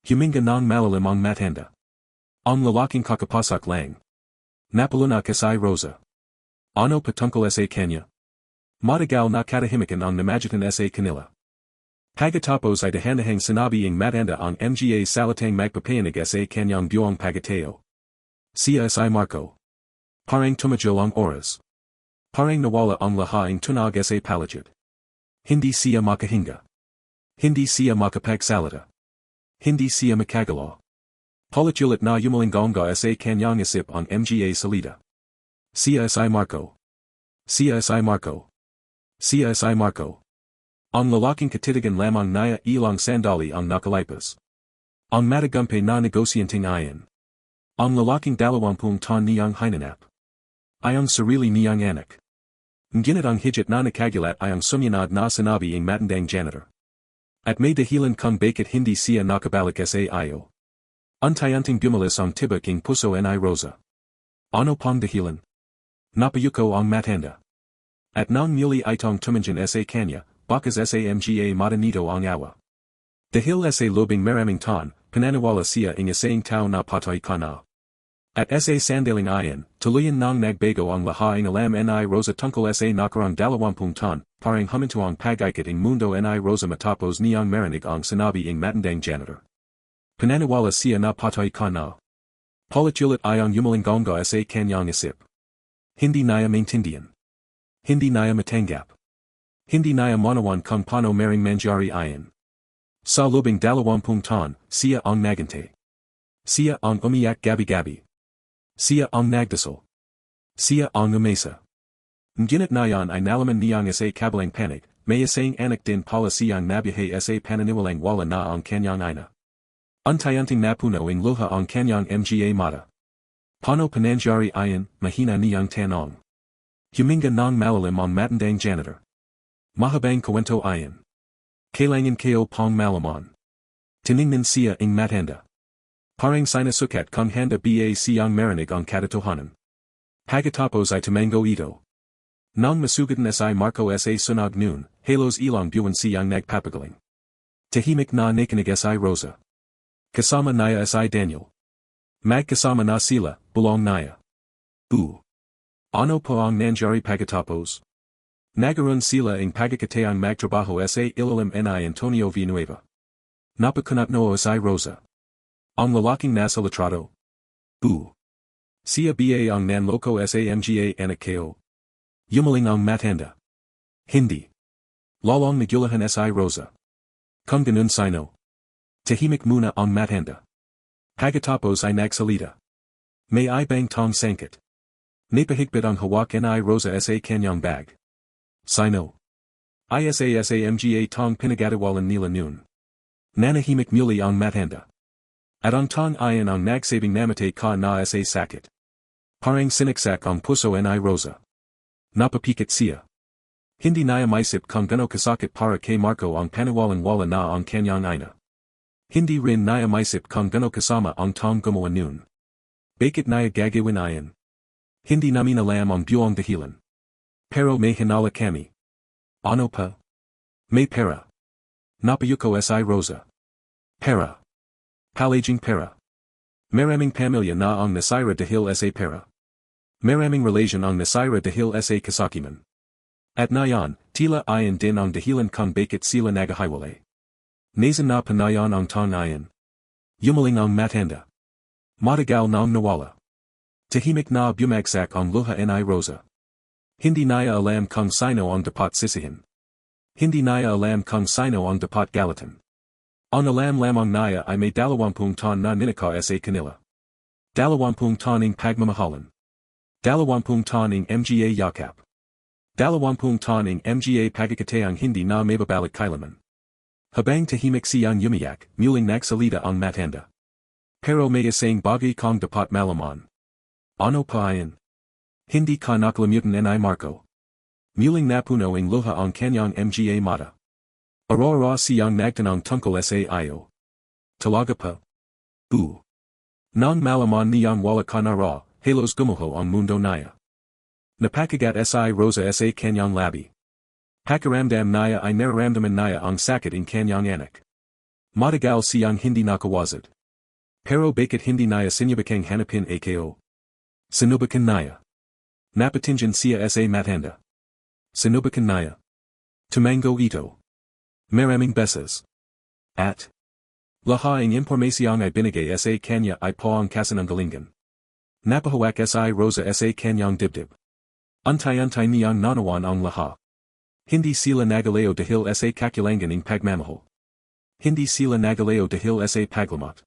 Huminga ng malalim ang matanda. Ang lalaking kakapasok lang. Napalunak si Rosa. Ano patungkol sa kanya? Matagal na katahimikan ang namagitan sa kanila. Pagkatapos ay dahan-dahang sinabi ng matanda ang mga salitang magpapayanig sa kanyang buong pagkatao. Siya si Marco. Parang tumigil ang oras. Parang nawala ang lahat ng tunog sa paligid. Hindi siya makahinga. Hindi siya makapagsalita. Hindi siya makagalaw. Paulit-ulit na yumalinggonga sa kanyang isip ang mga salita. Siya si Marco. Siya si Marco. Siya si Marco. Ang lalaking katitigan lamang niya ilang sandali ang nakalipas. Ang matagumpay na negosyanting iyan. Ang lalaking dalawampung taon niyang hinanap. Ay ang sarili niyang anak. Ngunit ang higit na nakagulat ay ang sumunod na sinabi ng matandang janitor. At may dahilan kung bakit hindi siya nakabalik sa iyo. Unti-unting bumalis ang tibak ng puso ni Rosa. Ano pang dahilan? Napayuko ang matanda. At nang muli itong tumanjan sa kanya, bakas sa mga mata nito ang awa. Dahil sa lobing maraming taon, pananiwala siya ng isang tao na patay ka na. At sa sandaling iyan, tuluyan nang nagbago ang lahat ng alam ni Rosa tungkol sa nakarang 20 taon, parang huminto ang pag-ikot ng mundo ni Rosa matapos niyang marinig ang sinabi ng matandang janitor. Pananiwala siya na patay ka na. Paulit-ulit ay ang yumalinggonga sa kanyang isip. Hindi niya maintindihan. Hindi niya matanggap. Hindi niya manawan kung paano maring mangyari iyan. Sa lobing 20 taon, siya ang naghintay. Siya ang umiyak gabi-gabi. Siya ang nagdasal. Siya ang umasa. Ngunit na yan ay nalaman niyang sa kabilang panig, may asang anak din pala siyang nabuhay sa paniniwalang wala na ang kanyang ina. Untayunting napuno ang luha ang kanyang mga mata. Paano panangyari iyon, mahina niyang tanong. Huminga ng malalim ang matandang janitor. Mahabang kwento iyon. Kailangan kayo pang malaman. Tiningnan siya ang matanda. Parang sinasukat kung handa ba siyang marinig ang katotohanan. Pagkatapos ay tumango ito. Nang masugatan si Marco sa sunog noon, halos ilang buwan siyang nagpapagaling. Tahimik na nakinig si Rosa. Kasama niya si Daniel. Magkasama na sila, bulong niya. Ano po ang nangyari pagkatapos? Nagaroon sila ang pagkakataang magtrabaho sa ilalim ni Antonio Villanueva. Napakunatnoo si Rosa. Ang lalaking nasa litrato. Siya ba ang nanloko sa mga anak kayo? Yumaling ang matanda. Hindi. Lalong nagulahan si Rosa. Kung ganun sino. Tahimik muna ang matanda. Pagkatapos ay nagsalita. May ibang tong sangkit. Napahigpit ang hawak ni Rosa sa kanyang bag. Sino. Isa sa mga tong pinagatawalan nila noon. Nanahimik muli ang matanda. At ang tong iyon ang nagsabing namatay ka na sa sakit. Parang sinaksak ang puso ni Rosa. Napapikit siya. Hindi niya maisip kung gano kasakit para kay Marco ang paniwalang wala na ang kanyang ina. Hindi rin niya maisip kung gano kasama ang tong gumawa noon. Bakit niya gagawin iyon? Hindi namin alam ang buong dahilan. Pero may hinala kami. Ano pa? May pera. Napayuko si Rosa. Pera. Palaging pera. Maraming pamilya na ang nasira dahil sa pera. Maraming relasyon ang nasira dahil sa kasakiman. At nayan, tila ayon din ang dahilan kung bakit sila naghiwalay. Nazan na panayan ang tong iyon. Yumaling ang matanda. Matagal nang nawala. Tahimik na bumagsak ang luha ni Rosa. Hindi niya alam kung sino ang dapat sisihin. Hindi niya alam kung sino ang dapat galatan. Ang alam lamang niya ay may 20 taon na ninaka sa kanila. 20 taon ng pagmamahalan. 20 taon ng mga yakap. 20 taon ng mga pagkakataang hindi na mababalik kailanman. Habang tahimik siyang umiyak, muling nagsalita ang matanda. Pero may isang bagay kong dapat malaman. Ano pa iyon? Hindi ka nakalimutan ni Marco. Muling napuno ang luha ang kanyang mga mata. Arora siyang nagtanong tungkol sa iyo. Talaga pa? Nang malaman niyang wala ka na raw, halos gumuho ang mundo niya. Napakagat si Rosa sa kanyang labi. Pakiramdam niya ay nararamdaman niya ang sakit ng kanyang anak. Matagal siyang hindi nakawazad. Pero bakit hindi niya sinubukang hanapin ako? Sinubukan niya. Napatingin siya sa matanda. Sinubukan niya. Tumango ito. Maraming beses. At lahat ng impormasyong ay binigay sa kanya ay poong kasinungalingan. Napahawak si Rosa sa kanyang dibdib. Antay-antay niyang nanawan ang lahat. Hindi sila nagaleo dahil sa kakilangan ng pagmamahal. Hindi sila nagaleo dahil sa paglamat.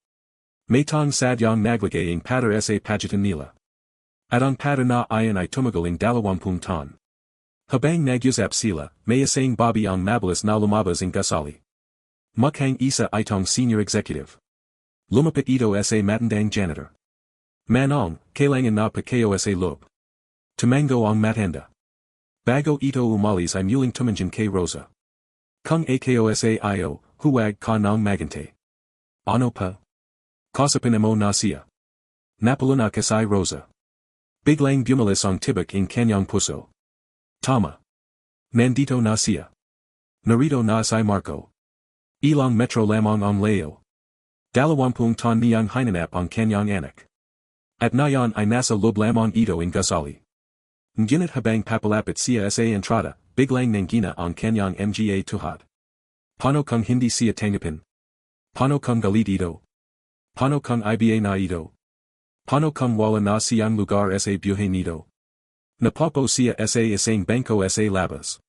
May tong sadyang naglagay ang pader sa pagitan nila. At ang pader na ayon ay tumagal ng 20 taon. Habang nagyusap sila, may isang babi ang mabilis na lumabas ng gusali. Mukhang isa itong senior executive. Lumapit ito sa matandang janitor. Manong, kailangan na pa kayo sa Loob. Tumango ang matanda. Bago ito umalis ay muling tumingin kay Rosa. Kung ako sa iyo, huwag ka nang magante. Ano pa? Kasapin mo na siya. Napaluna ka si Rosa. Biglang bumalis ang tibak ng kanyang puso. Tama. Nandito na siya. Narito na si Marco. Ilang metro lamang ang layo. 20 taon niyang hinanap ang kanyang anak. At nayon ay nasa loob lamang ito ng gusali. Ngunit habang papalapit siya sa entrada, biglang nanggina ang kanyang mga tuhod. Paano kung hindi siya tanggapin? Paano kung galit ito? Paano kung iba na ito? Paano kung wala na siyang lugar sa buhay nito? Napapo siya sa isang bangko sa labas.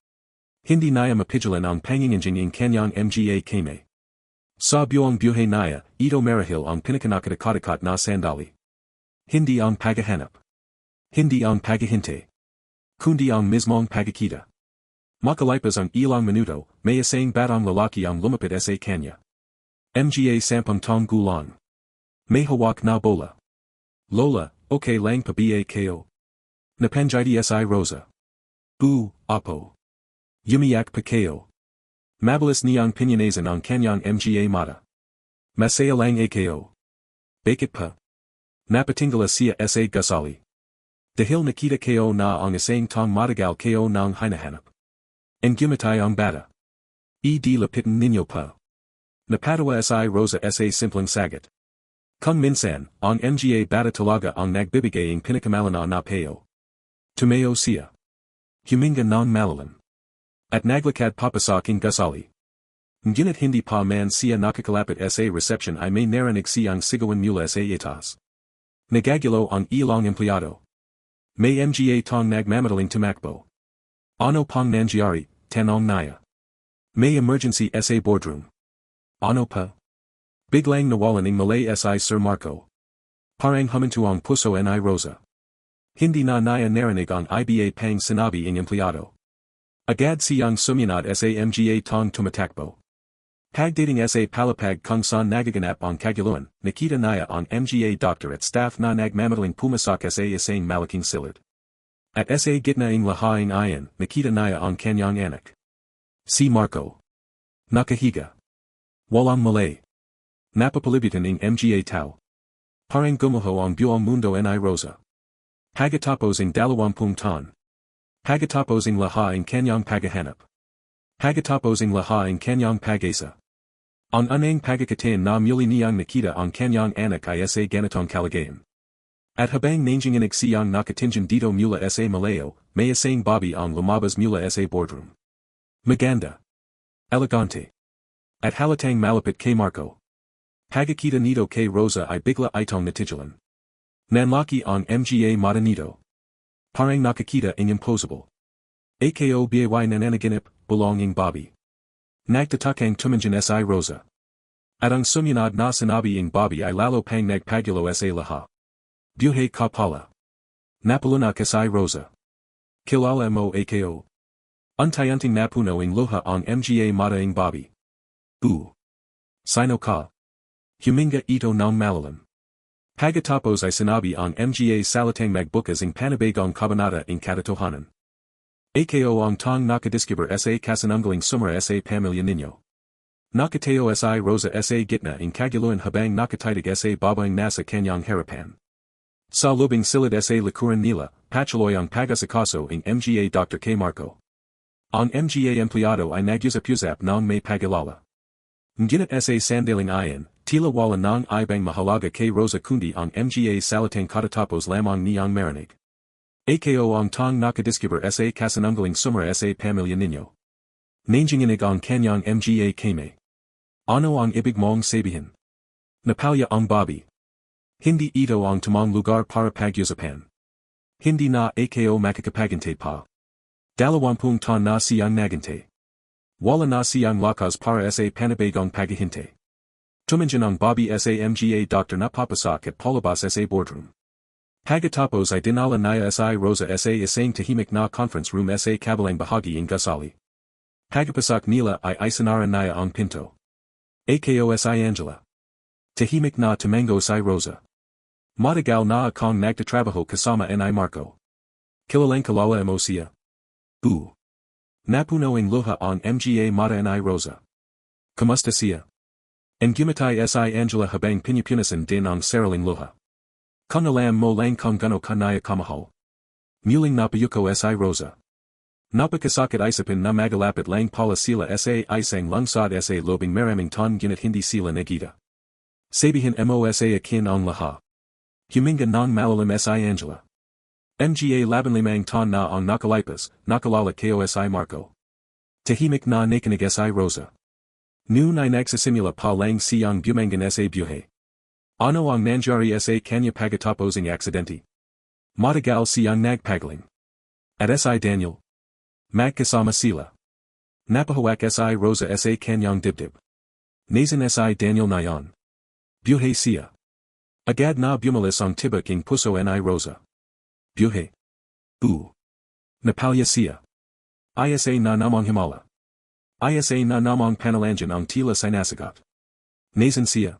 Hindi niya mapigilan ang pangingin ng kanyang mga kame. Sa buong buhay niya, ito marahil ang pinakanakatakatakot na sandali. Hindi ang paghahanap. Hindi ang paghihintay. Kundi ang mismong pagkikita. Makalipas ang ilang minuto, may isang batang lalaki ang lumapit sa kanya. Mga sampung tong gulang. May hawak na bola. Lola, okay lang pa ba kayo? Napanjiti si Rosa. Apo. Yumiyak pa kayo. Mabilis niyang pinyanazan ang kanyang mga mata. Masaya lang kayo. Bakit pa? Napatingala siya sa gusali. Dahil nakita kayo na ang isang tong matagal kayo ng hinahanap. And gumatay ang bata. Di lapitan ninyo pa. Napatawa si Rosa sa simpleng sagot. Kung minsan, ang mga bata talaga ang nagbibigay ng pinakamalala na payo. Tumayo siya. Huminga ng malalim. At naglakad papasok ang gusali. Ngunit hindi pa man siya nakakalapit sa reception ay may narinig siyang sigawan mula sa itaas. Nagagilo ang ilang empleyado. May mga tong nagmamadaling tumakbo. Ano pang nangyari, tanong niya. May emergency sa boardroom. Ano pa? Biglang nawalan ng malay si Sir Marco. Parang huminto ang puso ni Rosa. Hindi na niya narinig ang iba pang sinabi ng empleyado. Agad siyang sumunod sa mga tong tumatakbo. Pagdating sa palapag kung saan naghaganap ang kaguluhan, nakita niya ang mga doctor at staff na nagmamadaling pumasok sa isang malaking silid. At sa gitna ng lahaing iyan, nakita niya ang kanyang anak. Si Marco. Nakahiga. Walang malay. Napapalibutan ng mga tao. Parang gumuho ang buong mundo ni Rosa. Pagkatapos ang 20 taon. Pagkatapos ang lahat ang kanyang paghahanap. Pagkatapos ang lahat ang kanyang pag-asa. Ang unang pagkakataon na muli niyang nakita ang kanyang anak ay sa ganitong kalagayan. At habang nanginginig siyang nakatingin dito mula sa malayo, may isang babae ang lumabas mula sa boardroom. Maganda. Elegante. At halatang malapit kay Marco. Pagkakita nito kay Rosa ay bigla itong natigilan. Nanlaki ang mga mata nito. Parang nakakita ng impossible. Ako bay nananaginip, belonging Bobby. Nagtatakang tumingin si Rosa. At ang sumunod na sinabi ng Bobby ay lalo pang nagpagulo sa lahat. Buhay ka pala. Napalunak si Rosa. Kilala mo ako. Untayanting napuno ng luha ang mga mata ng Bobby. Sino ka? Huminga ito ng malalim. Pagkatapos ay sinabi ang mga salitang magbukas ng panibagong kabanata ng Katotohanan. Ako ang tong nakadiscover sa kasanunggaling sumara sa pamilya ninyo. Nakatayo si Rosa sa gitna ng kaguluhan habang nakatitig sa babaeng nasa kanyang harapan. Sa lubing silid sa likuran nila, patuloy ang pag-asikaso ng mga Dr. K. Marco. Ang mga empleyado ay nagyusap-yusap ng may pag-alala. Ngunit sa sandaling iyan, tila wala ng ibang mahalaga kay Rosa kundi ang mga salitang katatapos lamang niyang marinig. Ako ang tong nakadiscover sa kasanunggaling sumara sa pamilya ninyo. Nanginginig ang kanyang mga kame. Ano ang ibig mong sabihin? Napalya ang Bobby. Hindi ito ang tamang lugar para pag-usapan. Hindi na ako makakapagintay pa. 20 taon na siyang naghintay. Wala na siyang lakas para sa panibagong paghihintay. Tumingin ang Bobby sa mga doctor na papasok at palabas sa boardroom. Pagkatapos ay dinala niya si Rosa sa isang tahimik na conference room sa kabilang bahagi ng gusali. Pagkapasok nila ay isinara niya ang pinto. Ako si Angela. Tahimik na tumango si Rosa. Matagal na akong nagtatrabaho kasama ni Marco. Kilalang kilala mo siya. Napuno ang luha ang mga mata ni Rosa. Kamusta siya? Ang gumatay si Angela habang pinupunasan din ang sariling luha. Kung alam mo lang kung gano ka niya kamahal. Muling napayuko si Rosa. Napakasakit isipin na magalapit lang pala sila sa isang lungsod sa lobing maraming ton ginit hindi sila nagita. Sabihin mo sa akin ang lahat. Huminga ng malalim si Angela. Mga 15 ton na ang nakalipas, nakalala kayo si Marco. Tahimik na nakinig si Rosa. Noon ay nagsisimula pa lang siyang bumangan sa buhay. Ano ang nangyari sa kanya pagkatapos ng aksidente? Matagal siyang nagpagaling. At si Daniel. Magkasama sila. Napahawak si Rosa sa kanyang dibdib. Nazan si Daniel nayon. Buhay siya. Agad na bumalis ang tibak ng puso ni Rosa. Buhay. Napalya siya. Isa na namang himala. Isa na namang panalanjan ang tila sinasagot. Nazan siya.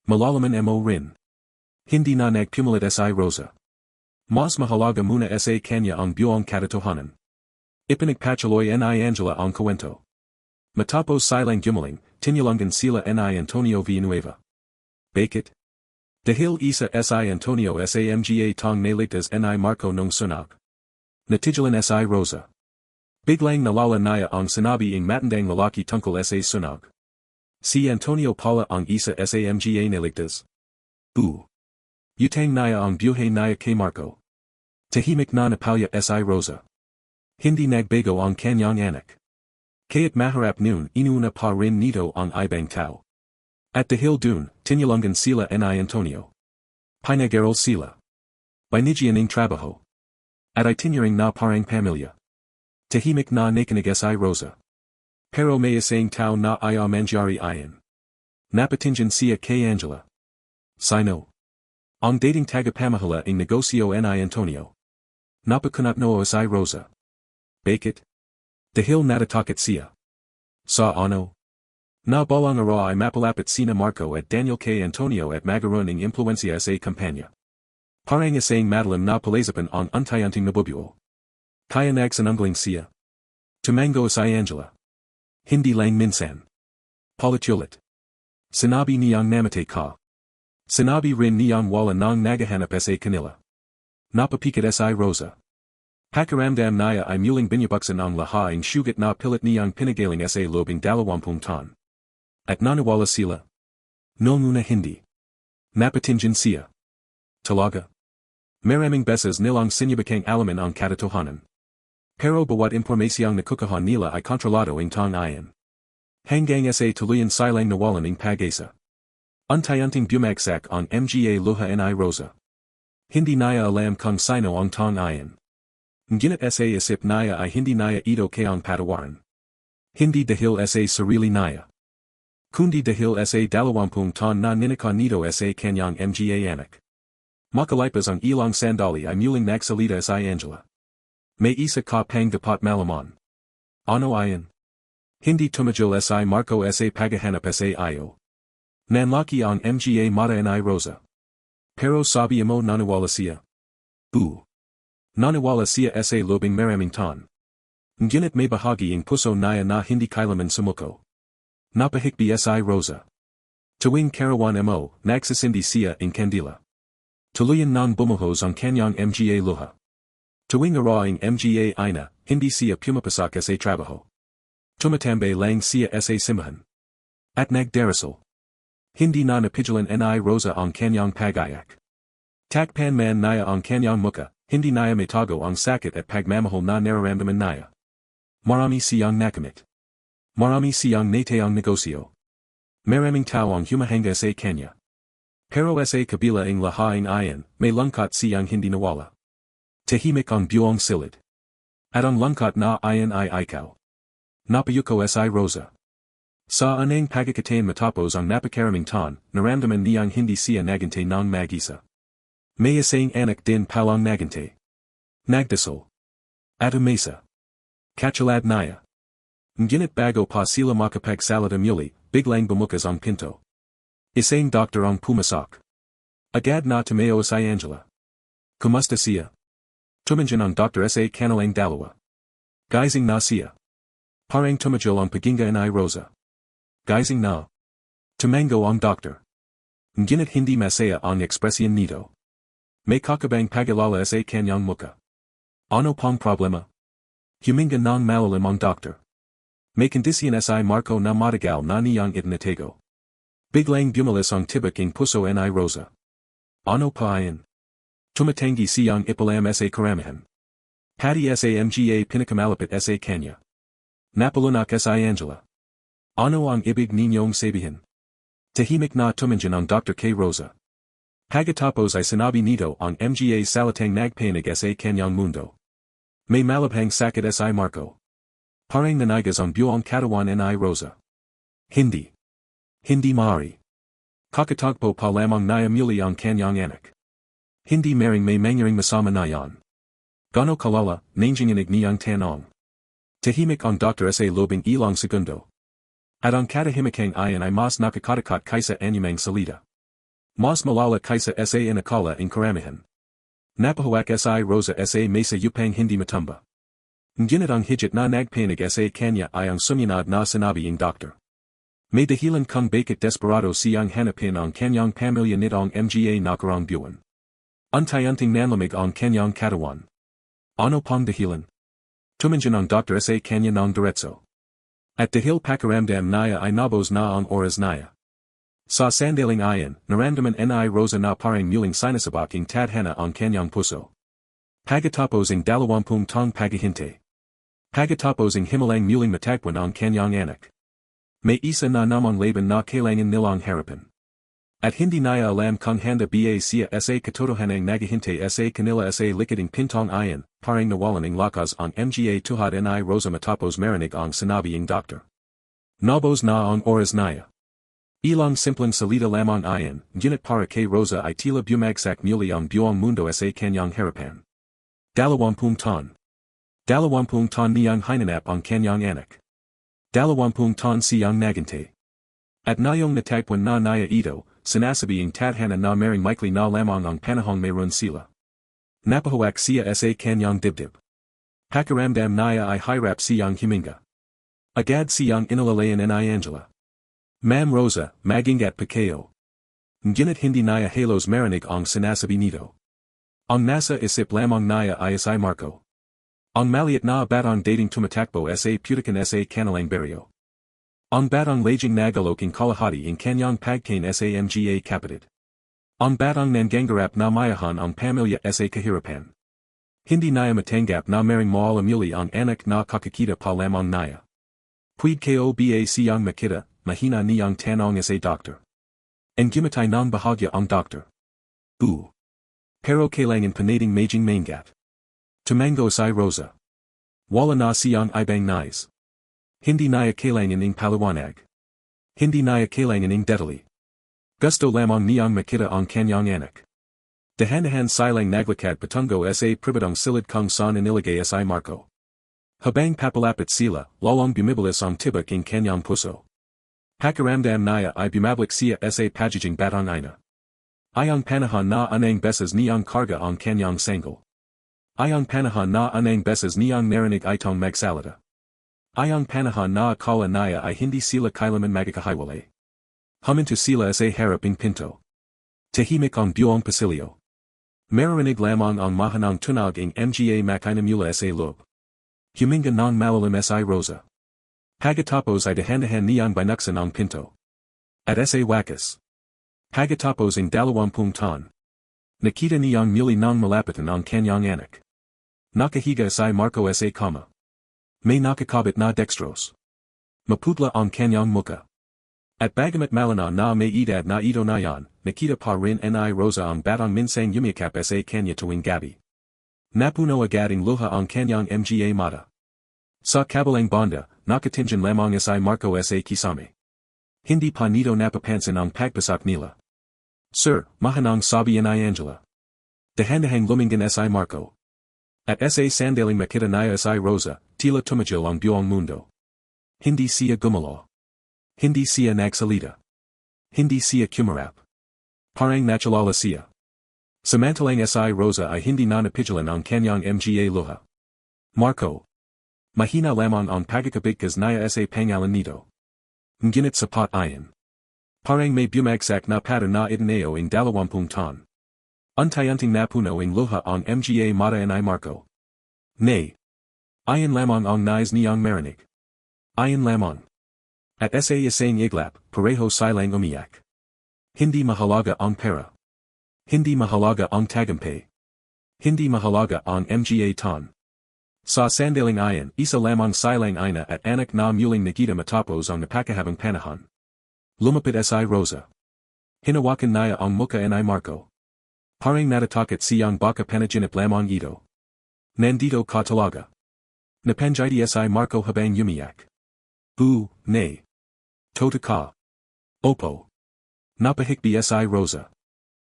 Malalaman mo rin. Hindi na nagpumilit si Rosa. Mas mahalaga muna sa kanya ang buong katotohanan. Ipinagpatuloy ni Angela ang kwento. Matapos silang gumaling, tinulungan sila ni Antonio Villanueva. Bakit? Dahil isa si Antonio sa mga tong naligtas ni Marco nung sunog. Natigilan si Rosa. Biglang nalala niya ang sinabi ng matandang lalaki tungkol sa sunog. Si Antonio pala ang isa sa mga naligtas. Utang niya ang buhay niya kay Marco. Tahimik na napalya si Rosa. Hindi nagbago ang kanyang anak. Kaya't mahirap noon inuna pa rin nito ang ibang tao. At dahil dun, tinulungan sila ni Antonio. Pinag-aral sila. Binigyan ng trabaho. At itinuring na parang pamilya. Tahimik na nakinig si Rosa. Pero may isang tao na ayaw mangyari iyon. Napatingin siya kay Angela. Sino? Ang dating tagapamahala ng negosyo ni Antonio. Napakunatnoo si Rosa. Bakit? Dahil natatakot siya. Sa ano? Nabalang araw ay mapalapit sina Marco at Daniel kay Antonio at magkaroon ng impluensya sa kampanya. Parang isang madalam na palaisipan ang untayanting nabubuo. Kaya nagsanungling siya. Tumango si Angela. Hindi lang minsan. Paulit-ulit. Sinabi niyang namatay ka. Sinabi rin niyang wala nang naghahanap sa kanila. Napapikit si Rosa. Pakiramdam niya ay muling binubuksan ang lahaing sugat na pilit niyang pinagaling sa lobing Dalawampung taon. At nanawala sila. Noong una hindi. Napatingin siya. Talaga. Maraming beses nilang sinibukang alaman ang katotohanan. Pero bawat impormasyong nakukuha nila ay kontrolado ng tong iyon. Hanggang sa tuluyan silang nawalan ng pag-asa. Untayanting bumagsak ang mga luha ni Rosa. Hindi niya alam kung sino ang tong iyon. Ngunit sa isip niya ay hindi niya ito kayang patawaran. Hindi dahil sa sarili niya. Kundi dahil sa Dalawampung taon na ninaka nito sa kanyang mga anak. Makalipas ang ilang sandali ay muling nagsalita si Angela. May isa ka pang dapat malaman. Ano ayon? Hindi tumigil si Marco sa paghahanap sa iyo. Nanlaki ang mga mata ni Rosa. Pero sabi mo nanawala siya. Nanawala siya sa lobing maraming taon. Ngunit may bahagi ang puso niya na hindi kailanman sumuko. Napahikbi si Rosa. Tuwing karawan mo, nagsasindi siya ng kandila. Tuluyan nang bumuhos ang kanyang mga luha. Tuwing araw ang mga ina, hindi siya pumapasok sa trabaho. Tumatambay lang siya sa simbahan. At nagdarasal. Hindi na napigilan ni Rosa ang kanyang pag-iyak. Takpan man niya ang kanyang muka, hindi niya matago ang sakit at pagmamahal na nararamdaman niya. Marami siyang nakamit. Marami siyang natayang negosyo. Maraming tao ang humahanga sa kanya. Pero sa kabila ng lahaing iyon, may lungkot siyang hindi nawala. Tahimik ang buong silid. At ang lungkot na iyon ay ikaw. Napayuko si Rosa. Sa anang pagkakatain matapos ang napakaraming taon, naramdaman niyang hindi siya naghintay ng mag-isa. May isang anak din palang naghintay. Nagdasal. At umasa. Katulad niya. Ngunit bago pa sila makapagsalita muli, biglang bumukas ang pinto. Isang doktor ang pumasok. Agad na tumayo si Angela. Kumusta siya? Tumingin ang doktor sa kanilang dalawa. Gising na siya. Parang tumigil ang paghinga ni Rosa. Gising na. Tumango ang doktor. Ngunit hindi masaya ang ekspresyon nito. May kakabang pag-alala sa kanyang muka. Ano pang problema? Huminga ng malalim ang doktor. May kondisyon si Marco na matagal na niyang itinatago. Biglang bumalas ang tibak ng puso ni Rosa. Ano pa iyon? Tumatangi siyang ipalam sa karamihan. Pati sa mga pinakamalapit sa kanya. Napalunak si Angela. Ano ang ibig ninyong sabihin? Tahimik na tumingin ang Dr. K. Rosa. Pagkatapos ay sinabi nito ang mga salitang nagpaiyak sa kanyang mundo. May malabhang sakit si Marco. Parang nanigas ang buong katawan ni Rosa. Hindi. Hindi maaari. Kakatagpo pa lamang niya muli ang kanyang anak. Hindi maring may mangyaring masama na yan. Gano kalala, nanginginig niyang tanong. Tahimik ang Dr. Sa Lobing ilang segundo. At ang katahimikang iyan ay mas nakakatakot kaysa anumang salita. Mas malala kaysa sa inakala ng karamihan. Napahuwak si Rosa sa mesa upang hindi matumba. Ngunit ang higit na nagpaiyak sa kanya ay ang sumunod na sinabi ng doktor. May dahilan kung bakit desperado siyang hanapin ang kanyang pamilya nitong mga nakarang buwan. Unti-unting nanlamig ang kanyang katawan. Ano pang dahilan? Tuminjan ang Dr. Sa kanya ng diretso. At dahil pakiramdam niya ay nabos na ang oras niya. Sa sandaling iyan, naramdaman ni Rosa na parang muling sinasabak ang tadhana ang kanyang puso. Pagkatapos ang dalawampung taong paghihintay. Pagkatapos ang himalang muling matakwan ang kanyang anak. May isa na namang laban na kailangan nilang harapin. At hindi niya alam kung handa ba siya sa katotohanan naghintay sa kanila sa likading pintong iyan, parang nawalan ng lakas ang mga tuhod ni Rosa matapos marinig ang sinabi ng doktor. Nabos na ang oras niya. Ilang simpleng salita lamang iyan, ngunit para kay Rosa ay tila bumagsak muli ang buong mundo sa kanyang harapan. Dalawampung taon. Dalawampung taon niyang hinanap ang kanyang anak. Dalawampung taon siyang naghintay. At ngayong natakwan na niya ito, sinasabi ang tadhana na maring maikli na lamang ang panahong mayroon sila. Napahuwak siya sa kanyang dibdib. Pakiramdam niya ay hirap siyang himinga. Agad siyang inalalayan ni Angela. Ma'am Rosa, magingat pa kayo. Ngunit hindi niya halos marinig ang sinasabi nito. Ang nasa isip lamang niya ay si Marco. Ang maliit na batang dating tumatakbo sa putikan sa kanilang baryo. Ang batang laging nagalok ng kalahati ang kanyang pagkain sa mga kapatid. Ang batang nanggangarap na mayahan ang pamilya sa kahirapan. Hindi niya matanggap na maring mawala muli ang anak na kakakita pa lamang niya. Puwid ko ba siyang makita, mahina niyang tanong sa doktor. And gimatay ng bahagya ang doktor. Pero kailangan panating maging maingat. Tumango si Rosa. Wala na siyang ibang nais. Hindi niya kailangan ng paliwanag. Hindi niya kailangan ng detalye. Gusto lamang niyang makita ang kanyang anak. Dahan-dahan silang naglakad patungo sa pribadong silid kung saan inilagay si Marco. Habang papalapit sila, lalong bumibilis ang tibak ng kanyang puso. Pakiramdam niya ay bumabalik siya sa pagiging batang ina. Ayang panahon na anang beses niyang karga ang kanyang sanggol. Ayang panahon na anang beses niyang narinig itong magsalita. Ayang panahon na akala niya ay hindi sila kailanman magkakahiwalay. Huminto sila sa harap ng pinto. Tahimik ang buong pasilyo. Maririnig lamang ang mahanang tunog ng mga makina mula sa loob. Huminga ng malalim si Rosa. Pagkatapos ay dahan-dahan niyang binuksan ang pinto. At sa wakas. Pagkatapos ang dalawampung taon. Nakita niyang muli nang malapitan ang kanyang anak. Nakahiga si Marco sa kama. May nakakabit na dextrose. Maputla ang kanyang muka. At bagamat malana na may edad na ito na yan, nakita pa rin ni Rosa ang batang minsang yumikap sa kanya tuwing gabi. Napuno agad ang luha ang kanyang mga mata. Sa kabilang banda, nakatingin lamang si Marco sa kisame. Hindi pa nito napapansin ang pagpasak nila. Sir, mahanang sabi ni Angela. Dahan-dahang lumingan si Marco. At sa sandaling makita niya si Rosa, tila tumigil ang buong mundo. Hindi siya gumalaw. Hindi siya nagsalita. Hindi siya kumarap. Parang natulala siya. Samantalang si Rosa ay hindi na napigilan ang kanyang mga luha. Marco. Mahina lamang ang pagkakabigkas niya sa pangalan nito. Ngunit sapat iyan. Parang may bumagsak na pata na itineo ang dalawampung taon. Unti-unting napuno ang luha ang mga mata ni Marco. Nay. Ayan lamang ang nais niyang marinig. Ayan lamang. At sa isang iglap, pareho silang umiyak. Hindi mahalaga ang pera. Hindi mahalaga ang tagumpay. Hindi mahalaga ang mga taon. Sa sandaling iyan, isa lamang silang ina at anak na muling nakita matapos ang napakahabang panahon. Lumapit si Rosa. Hinawakan niya ang muka ni Marco. Parang natatakot siyang baka panaginip lamang ito. Nandito ka talaga. Napanjiti si Marco habang umiyak. Nay. Tota ka. Opo. Napahikbi si Rosa.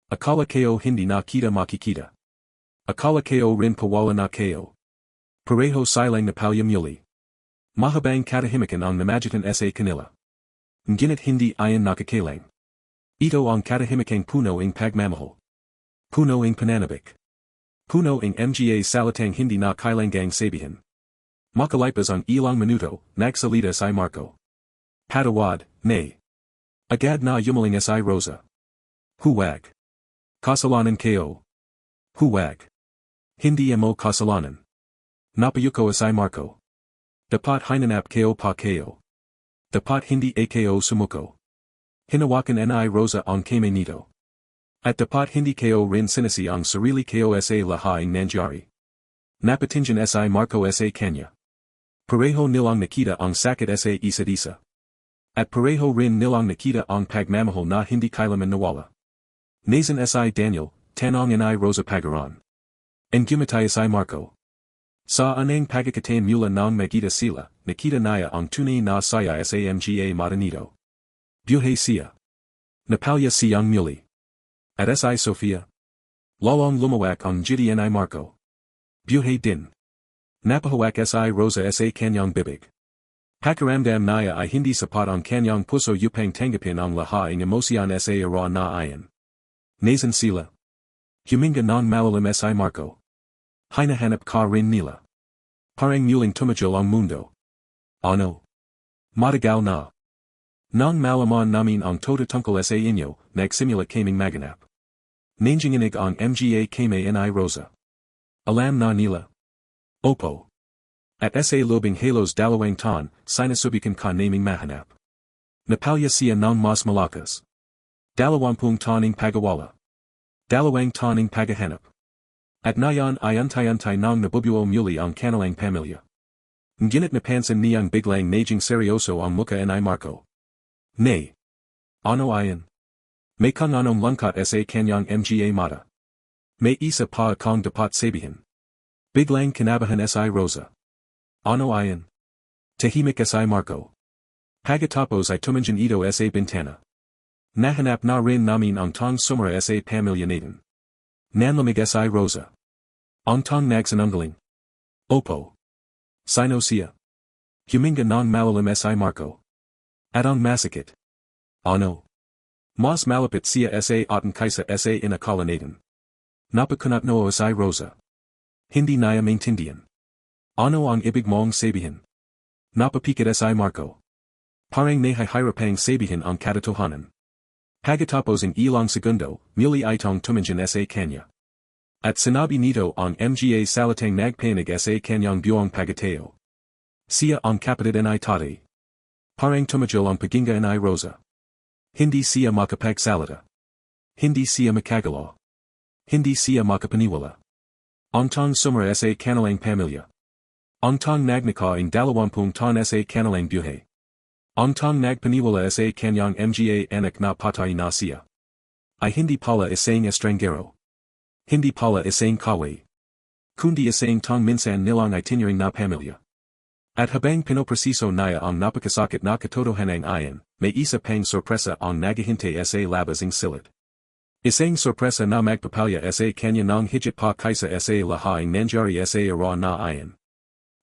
Akala ko hindi na kita makikita. Akala ko rin pawala na ko. Pareho silang napalyam muli. Mahabang katahimikan ang namagitan sa kanila. Ngunit hindi ayon nakakalang. Ito ang katahimikang puno ing pagmamahal. Puno ing pananabik. Puno ing mga salitang hindi na kailangang sabihin. Makalipas ang ilang minuto, nagsalita si Marco. Patawad, nay. Agad na yumaling si Rosa. Huwag. Kasalanan kayo. Huwag. Hindi mo kasalanan. Napayuko si Marco. Dapat hinanap kayo pa kayo. Dapat hindi kayo sumuko. Hinawakan ni Rosa ang kamay nito. At dapat hindi kayo rin sinisi ang sarili kayo sa lahaing nangyari. Napatingin si Marco sa kanya. Pareho nilang nakita ang sakit sa isa't isa. At pareho rin nilang nakita ang pagmamahal na hindi kailanman nawala. Nazan si Daniel, tanong ni Rosa pagaran. And gumatay si Marco. Sa anang pagkakataon mula ng magita sila, nakita niya ang tunay na saya sa mga matanito. Buhay siya. Napalya siyang muli. At si Sofia. Lalong lumawak ang jiti ni Marco. Buhay din. Napahawak si Rosa sa kanyang bibig. Pakiramdam niya ay hindi sapat ang kanyang puso upang tanggapin ang lahaing emosyon sa araw na ayon. Nazan sila. Huminga ng malalim si Marco. Hinahanap ka rin nila. Parang muling tumajol ang mundo. Ano? Matagal na. Nang malaman namin ang todo tungkol sa inyo, nagsimula kaming maghanap. Nanginginig ang mga kamay ni Rosa. Alam na nila. Opo. At sa lobing halos dalawang taon, sinasubukan ka naming mahanap. Napalya siya ng mas malakas. Dalawampung taoning pagawala. Dalawang taoning paghahanap. At ngayon ay antay-antay nang nabubuo muli ang kanilang pamilya. Ngunit napansin niyang biglang naging seryoso ang mukha ni Marco. Nay. Ano ayon? May kung anong lungkot sa kanyang mga mata. May isa pa kong dapat sabihin. Biglang kinabahan si Rosa. Ano ayon? Tahimik si Marco. Pagkatapos ay tumingin ito sa bintana. Nahanap na rin namin ang tong sumara sa pamilya natin. Nanlamig si Rosa. Ang tong nagsanungaling. Opo. Sino siya? Huminga ng malalim si Marco. At ang masakit. Ano? Mas malapit siya sa atin kaysa sa inakala natin. Napakunat noo si Rosa. Hindi niya maintindihan. Ano ang ibig mong sabihin? Napapikit si Marco. Parang nahihirapang sabihin ang katotohanan. Pagkatapos ng ilang segundo, muli itong tumingin sa kanya. At sinabi nito ang mga salitang nagpanig sa kanyang buong pagkatao. Siya ang kapatid ni Tati. Parang tumajol ang paginga ni Rosa. Hindi siya makapagsalita. Hindi siya makagalaw. Hindi siya makapaniwala. Ang tong sumara sa kanilang pamilya. Ang tong nagnaka ang dalawampung taon sa kanilang buhay. Ang tong nagpaniwala sa kanyang mga anak na patay na siya. Ay hindi pala isang estranggero. Hindi pala isang kaway. Kundi isang tong minsan nilang itinerang na pamilya. At habang pinopresiso niya ang napakasakit na katotohanan ayon, may isa pang sorpresa ang naghihintay sa labas ng silid. Isang sorpresa na magpapalya sa kanya ng higit pa kaysa sa lahaing nangyari sa araw na ayon.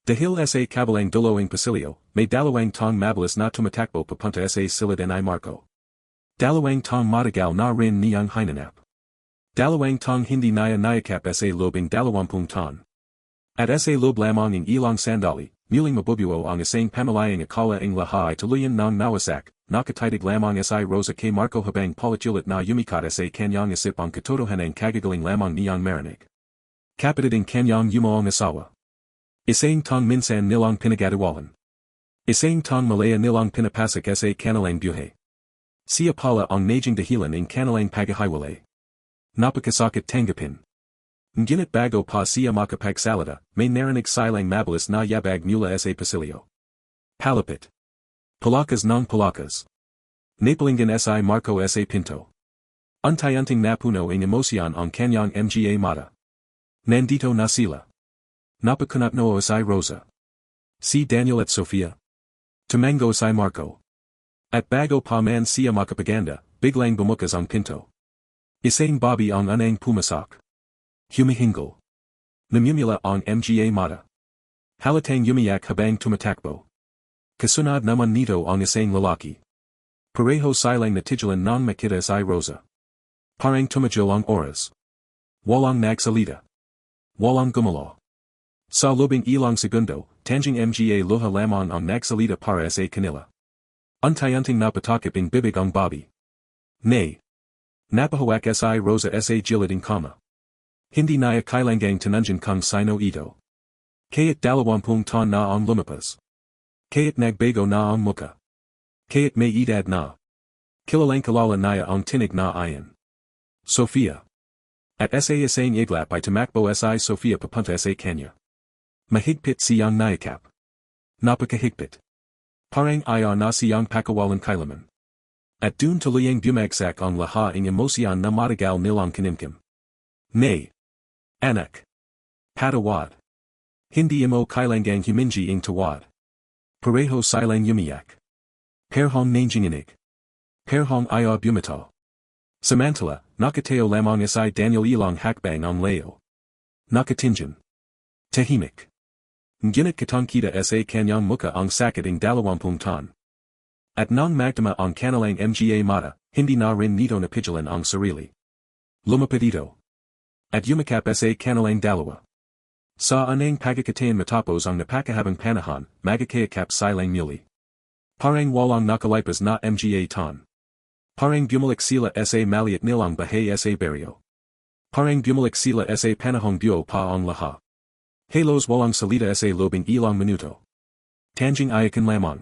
Dahil sa kabilang dalawang pasilyo, may dalawang tong mabilis na tumatakbo papunta sa silid ni Marco. Dalawang tong matagal na rin niyang hinanap. Dalawang tong hindi niya nayakap sa lobing dalawampung taon. At sa loob lamang ng ilang sandali, muling mabubuo ang isang pamalayang akala ng lahat ay tuluyan ng nawasak, nakatitig lamang si Rosa kay Marco habang paulit-ulit na yumikata sa kanyang isip ang katotohanan kagagaling lamang niyang marinig. Kapatid ng kanyang yumaong asawa. Isang tong minsan nilang pinagatiwalan. Isang tong malaya nilang pinapasak sa kanilang buhay. Siya pala ang naging dahilan ng kanilang paghahiwalay. Napakasakit tanggapin. Ngunit bago pa siya makapagsalita, may narinig silang mabilis na yabag mula sa pasilyo. Palapit. Palakas ng palakas. Napalinggan si Marco sa pinto. Unti-unting napuno ang emosyon ang kanyang mga mata. Nandito na sila. Napakunat noo si Rosa. Si Daniel at Sofia. Tumango si Marco. At bago pa man siya makapaganda, biglang bumukas ang pinto. Isang babi ang unang pumasak. Humihingal. Namumula ang mga mata. Halatang umiyak habang tumatakbo. Kasunod naman nito ang isang lalaki. Pareho silang natigilan ng makita si Rosa. Parang tumigil ang oras. Walang nagsalita. Walang gumalaw. Sa lobing ilang segundo, tanging mga luha lamang ang nagsalita para sa kanila. Unti-unting napatakip ang bibig ang Bobby. Nay. Napahawak si Rosa sa gilid ng kama. Hindi niya kailangang tanungin kung sino ito. Kaya't dalawampung taon na ang lumipas. Kaya't nagbago na ang muka. Kaya't may edad na. Kilalang kilala niya ang tinig na iyan. Sofia. At sa isang iglap ay tumakbo si Sofia papunta sa kanya. Mahigpit siyang nayakap. Napakahigpit. Parang ayaw na siyang pakawalan kailaman. At dun tuluyang bumagsak ang lahat ng emosyon na matagal nilang kinimkim. Nay. Anak. Patawad. Hindi mo kailangang humingi ang tawad. Pareho silang umiyak. Perhong nanginginig. Perhong ayaw bumitaw. Samantala, nakatayo lamang si Daniel ilang hakbang ang layo. Nakatingin. Tahimik. Ngunit kitang-kita sa kanyang muka ang sakit ng dalawampung taon. At nang magdama ang kanilang mga mata, hindi na rin nito napigilan ang sarili. Lumapit ito. At yumakap sa kanilang dalawa. Sa anang pagkakatain matapos ang napakahabang panahon, magkakayakap silang muli. Parang walang nakalipas na mga taon. Parang bumalik sila sa maliit nilang bahay sa baryo. Parang bumalik sila sa panahong buo pa ang lahat. Halos walang salita sa lobing ilang minuto. Tanging ayakan lamang.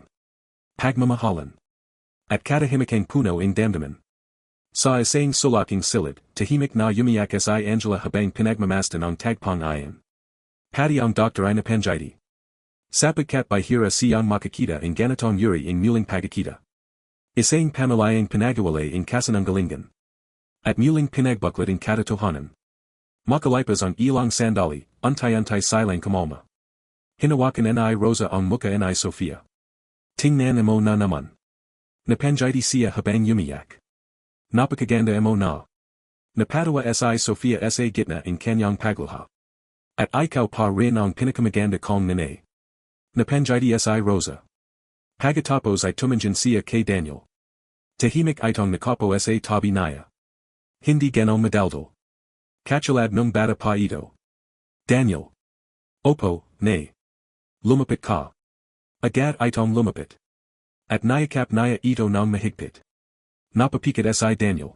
Pagmamahalan. At katahimikang puno ang damdamin. Sa isang sulaking silid, tahimik na umiyak si Angela habang pinagmamasdan ang tagpong iyan. Pati ang doktor ay napanggiti. Sapagkat bihira siyang makakita ang ganitong uri ang muling pagkakita. Isang pamilyang pinagawalay ang kasinungalingan. At muling pinagbuklat ang katotohanan. Makalipas ang ilang sandali, unti-unti silang kumalma. Hinawakan ni Rosa ang muka ni Sofia. Tingnan mo na naman. Napanggiti siya habang umiyak. Napakaganda mo na. Napatawa si Sofia sa gitna ng kanyang pagluha. At ikaw pa rin ang pinakamaganda kong nene. Napanggiti si Rosa. Pagkatapos ay tumingin siya kay Daniel. Tahimik itong nakapo sa tabi niya. Hindi ganong madaldal. Katulad nung bata pa ito. Daniel. Opo, nay. Lumapit ka. Agad itong lumapit. At nayakap niya ito ng mahigpit. Napapikit si Daniel.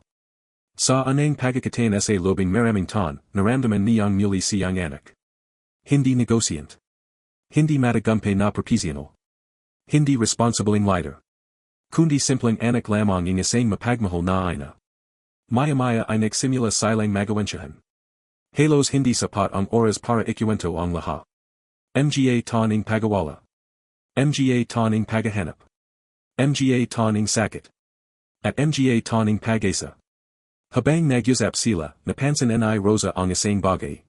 Sa anang pagkakatain sa lobing maraming taon, naramdaman niyang muli siyang anak. Hindi negosyant. Hindi matagumpay na propisyonal. Hindi responsibleng leader. Kundi simpleng anak lamang ng isang mapagmahal na ina. Maya-maya ay nagsimula silang magawensyahan. Halos hindi sapat ang oras para ikwento ang lahat. Mga taon ng pagawala. Mga taon ng paghahanap. Mga taon ng sakit. At mga taon ng pag-asa. Habang nag-usap sila, napansin ni Rosa ang isang bagay.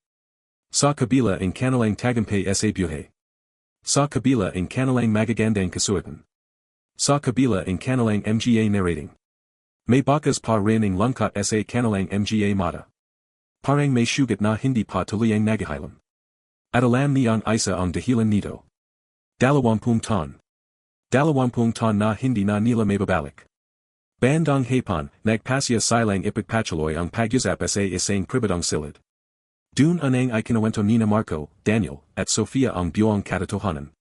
Sa kabila ang kanilang tagumpay sa buhay. Sa kabila ang kanilang magagandang kasuotan. Sa kabila ang kanilang mga narrating. May bakas pa rin ang lungkot sa kanilang mga mata. Parang may sugat na hindi pa tuluyang nagahilam. At alam niyang isa ang dahilan nito. Dalawampung taon. Dalawampung taon na hindi na nila mababalik. Bandang hapon, nagpasya silang ipagpatuloy ang pag-usap sa isang pribadong silid. Dun anang ay kinuwento ni Marco, Daniel, at Sofia ang buong katotohanan.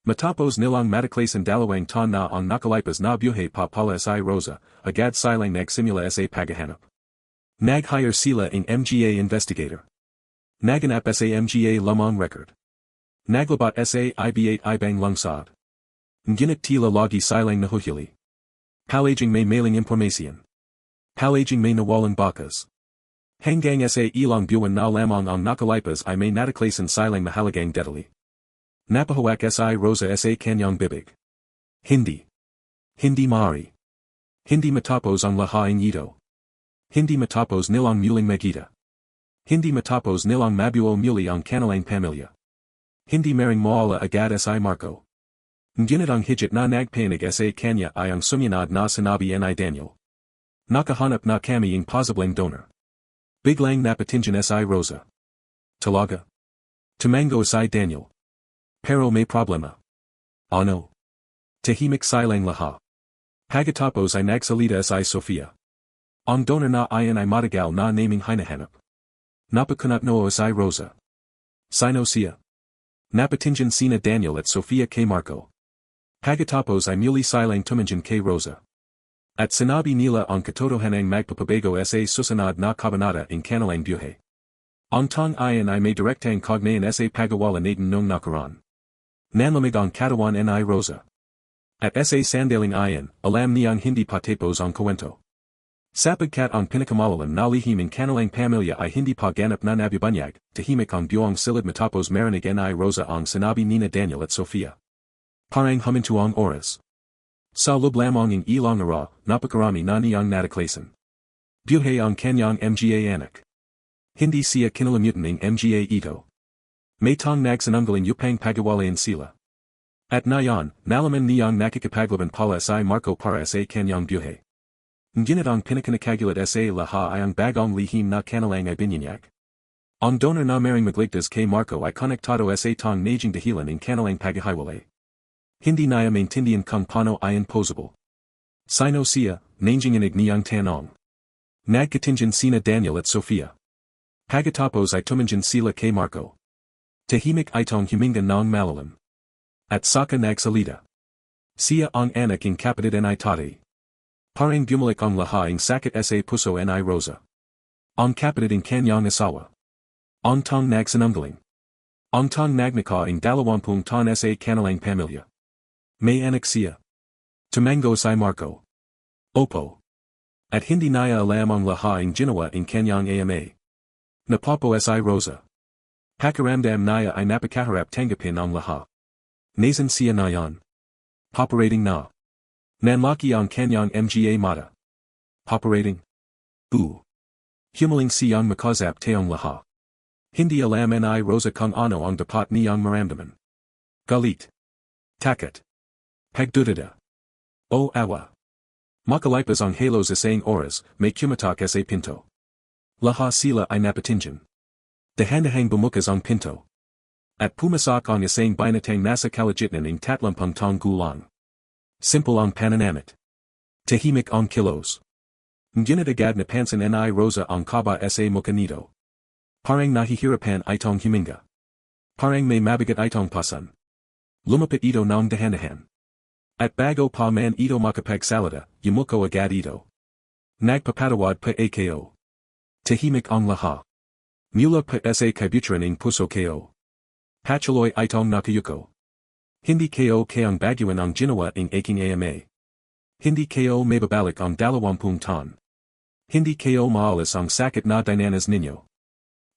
Matapos nilang mataklasan dalawang taon na ang nakalipas na buhay pa pala si Rosa, agad silang nagsimula sa paghahanap. Nag-hire sila ang mga investigator. Naghanap sa mga lamang record. Naglabat sa iba ibang lungsod. Ngunit tila lagi silang nahuhuli. Palaging may mailing impormasyon. Palaging may nawalan bakas. Hanggang sa ilang buwan na lamang ang nakalipas ay may nataklasan silang mahalagang detalye. Napahawak si Rosa sa kanyang bibig. Hindi. Hindi maaari. Hindi matapos ang lahat ito. Hindi matapos nilang muling magita. Hindi matapos nilang mabuo muli ang kanilang pamilya. Hindi maring mawala agad si Marco. Ngunit ang higit na nagpanig sa kanya ay ang sumunod na sinabi ni Daniel. Nakahanap na kami ang posibleng donor. Biglang napatingin si Rosa. Talaga? Tumango si Daniel. Pero may problema. Ano? Tahimik silang lahat. Pagkatapos ay nagsalita si Sofia. Ang donor na ayan ay matagal na naming hinahanap. Napakunat si Rosa. Sino siya? Napatingin sina Daniel at Sofia kay Marco. Pagkatapos ay muli silang tumingin kay Rosa. At sinabi nila ang katotohanan magpapabago sa susunod na kabanata in kanilang buhay. Ang tong ayan ay may direktang kognayan sa pagawala natin nung nakaraan. Nanlamig ang katawan ni Rosa. At sa sandaling ayan, alam niyang hindi patapos ang kwento. Sapagkat ang pinakamalalim na lihim in kanilang pamilya ay hindi pa ganap na nabubanyag, tahimik ang buong silid matapos marinig ni Rosa ang sinabi nina Daniel at Sofia. Parang huminto ang oras. Sa loob lamang ng ilang araw, napakarami na niyang nataklasan. Buhay ang kanyang mga anak. Hindi siya kinalimutan ng mga ito. May tong nagsanunggaling upang pagawalayan sila. At nayon, nalaman niyang nakikipaglaban pala si Marco para sa kanyang buhay. Ngunit ang pinakanakagulat sa lahat ay ang bagong lihim na kanilang ibinyanyag. Ang donor na maring magligtas kay Marco ay konektado sa tong naging dahilan ng kanilang paghihiwalay. Hindi niya maintindihan kung paano ayan possible. Sino siya, nanginginig niyang tanong. Nagkatingin sina Daniel at Sofia. Pagkatapos ay tumingin sila kay Marco. Tahimik itong huminga ng malalim. At saka nagsalita. Siya ang anak ng kapatid ni Tati. Parang bumalik ang lahat ng sakit sa puso ni Rosa. Ang kapatid ng kanyang asawa. Ang tong nagsanunggaling. Ang tong nagnaka ng Dalawampung taon sa kanilang pamilya. May anak siya. Tumango si Marco. Opo. At hindi niya alam ang lahat ng ginawa ng kanyang ama. Napapo si Rosa. Pakiramdam niya ay napakaharap tanggapin ang lahat. Nasan siya nayon? Poperating na. Nanlaki ang kanyang mga mata. Poperating? Humaling siyang makazap tayong lahat. Hindi alam ni Rosa kung ano ang dapat niyang maramdaman. Galit. Takot. Pagdududa. O awa. Makalipas ang halos isang oras, may kumatok sa pinto. Lahat sila ay napatingin. Dahan-dahang bumukas ang pinto. At pumasok ang isang binatang nasa kalagitnaan ng tatlumpung taong gulang. Simple ang pananamit. Tahimik ang kilos. Ngunit agad napansin ni Rosa ang kaba sa mukha nito. Parang nahihirapan itong huminga. Parang may mabigat itong pasan. Lumapit ito ng dahan-dahan. At bago pa man ito makapagsalita, yumuko agad ito. Nagpapatawad pa ako. Tahimik ang lahat. Mula pa sa kabuturan ng puso ko. Patuloy itong nakayuko. Hindi ko kayang baguhin ang ginawa ng aking ama. Hindi ko mababalik ang 20 taon. Hindi ko maalis ang sakit na dinanas ninyo.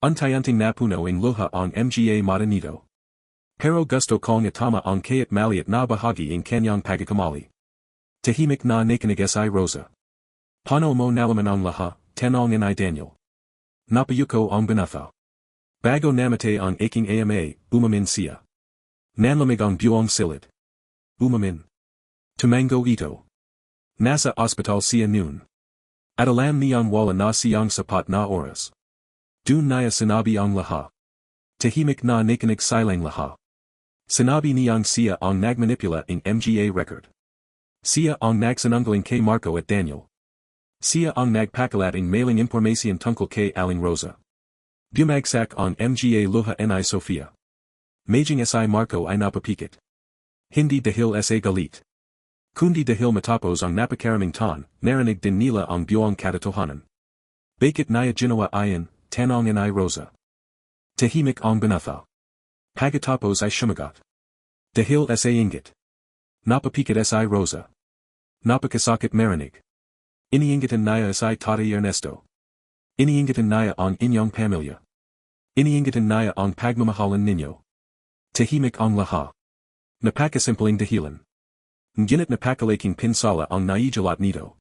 Unti-unting napuno ang luha ang mga mata nito. Pero gusto kong itama ang kaya't maliit na bahagi ng kanyang pagkakamali. Tahimik na nakinig si Rosa. Paano mo nalaman ang lahat, tanong ni Daniel. Napayuko ang binafa. Bago namatay ang aking ama, umamin siya. Nanlamig ang buong silid. Umamin. Tumango ito. Nasa ospital siya noon. At alam niyang wala na siyang sapat na oras. Dun niya sinabi ang lahat. Tahimik na nakinig silang lahat. Sinabi niyang siya ang nagmanipula ng mga record. Siya ang nagsanunggaling kay Marco at Daniel. Siya ang nagpakalat ng mailing impormasyon tungkol kay Aling Rosa. Bumagsak ang mga luha ni Sofia. Maging si Marco ay napapikit. Hindi dahil sa galit. Kundi dahil matapos ang napakaraming taon, narinig din nila ang buong katotohanan. Bakit niya ginawa ayan, tanong ni Rosa. Tahimik ang binafa. Pagkatapos ay sumagot. Dahil sa inggit. Napapikit si Rosa. Napakasakit marinig. Iniingitan niya si Tati Ernesto. Iniingitan niya ang inyong pamilya. Iniingitan niya ang pagmamahalan ninyo. Tahimik ang lahat. Napakasimpleng dahilan. Ngunit napakalaking pinsala ang naijalat nito.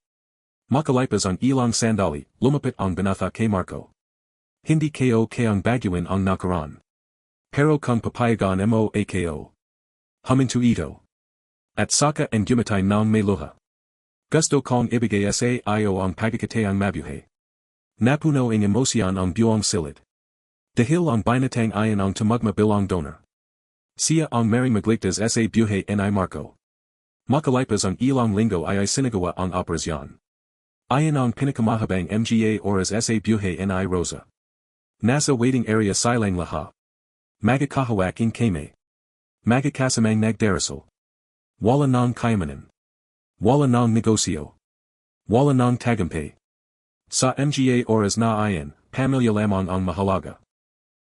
Makalipas ang ilang sandali, lumapit ang binafa kay Marco. Hindi ko kayang baguhin ang nakaraan. Pero kung papayagan mo ako. Huminto ito. At saka ang gumatay ng may luha. Gusto kong ibigay sa iyo ang pagkakataang mabuhay. Napuno ang emosyon ang buong silid. Dahil ang binatang ayan ang tumugma bilang donor. Siya ang maring magligtas sa buhay ni Marco. Makalipas ang ilang linggo ay sinagawa ang operasyon. Ayon ang pinakamahabang mga oras sa buhay ni Rosa. Nasa waiting area silang lahat. Magkakahawak in kame. Magkakasamang nagdarasal. Wala nang kayamanan. Wala nang negosyo. Wala nang tagumpay. Sa mga oras na ayan, pamilya lamang ang mahalaga.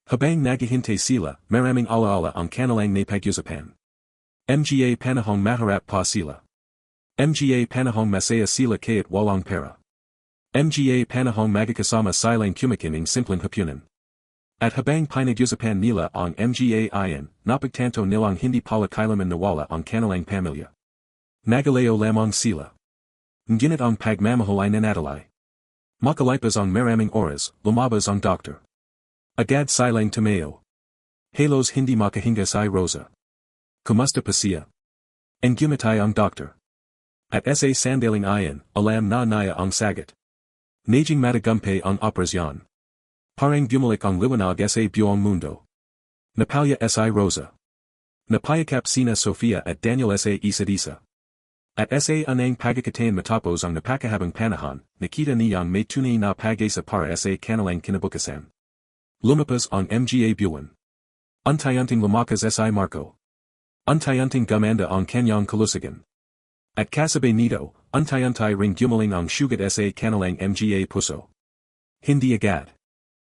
Habang naghihintay sila, maraming alaala ang kanilang napag-usapan. Mga panahong mahirap pa sila. Mga panahong masaya sila kahit walang pera. Mga panahong magkakasama silang kumikining simpleng hapunan. At habang pinag-usapan nila ang mga ayan, napagtanto nilang hindi pala kailanman nawala ang kanilang pamilya. Nagalayo lamang sila. Ngunit ang pagmamahal ay nanatili. Makalipas ang maraming oras, lumabas ang doktor. Agad silang tumayo. Halos hindi makahinga si Rosa. Kumusta pa siya? Ang gumatay ang doktor. At sa sandaling ayan, alam na naya ang sagat. Naging matagumpay ang operasyon. Parang bumalik ang liwanag sa buong mundo. Napalya si Rosa. Napayakap sina Sofia at Daniel sa isa't isa. At sa anang pagkakataon matapos ang napakahabang panahon, nakita niyang may tunay na pag-asa para sa kanilang kinabukasan. Lumapas ang mga buwan. Unti-unting lumakas si Marco. Unti-unting gumanda ang kanyang kalusugan. At kasabay nito, unti-unti ring gumaling ang sugat sa kanilang mga puso. Hindi agad.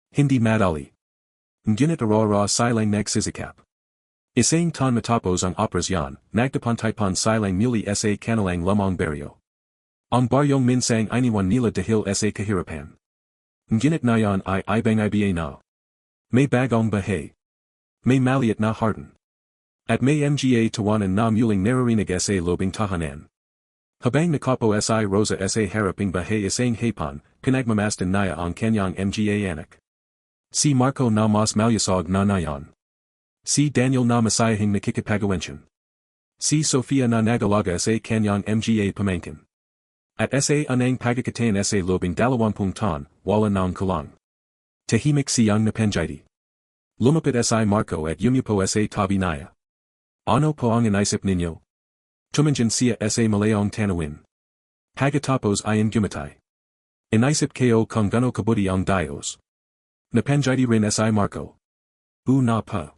Hindi madali. Ngunit ara-ara silang nagsisikap. Isang taon matapos ang operasyon, nagtapantaypan silang muli sa kanilang lamang baryo. Ang baryong minsang iniwan nila dahil sa kahirapan. Ngunit ngayon ay ibang iba na. May bagong buhay. May maliit na harden. At may mga tawanan na muling naririnig sa loobing tahanan. Habang nakapo si Rosa sa haraping buhay isang hapon, pinagmamasdan niya ang kanyang mga anak. Si Marco na mas malusog na nayon. Si Daniel na masayahing nakikipagawensyon. Si Sofia na nagalaga sa kanyang mga pamangkin. At sa anang pagkakataon sa loobing 20 taon, wala nang kulang. Tahimik siyang napanjiti. Lumapit si Marco at yumupo sa tabi niya. Ano po ang inisip ninyo? Tumanjan siya sa malayong tanawin. Pagkatapos ayan gumatay. Inisip kayo kung gano kabuti ang Diyos. Napanjiti rin si Marco. Na pa.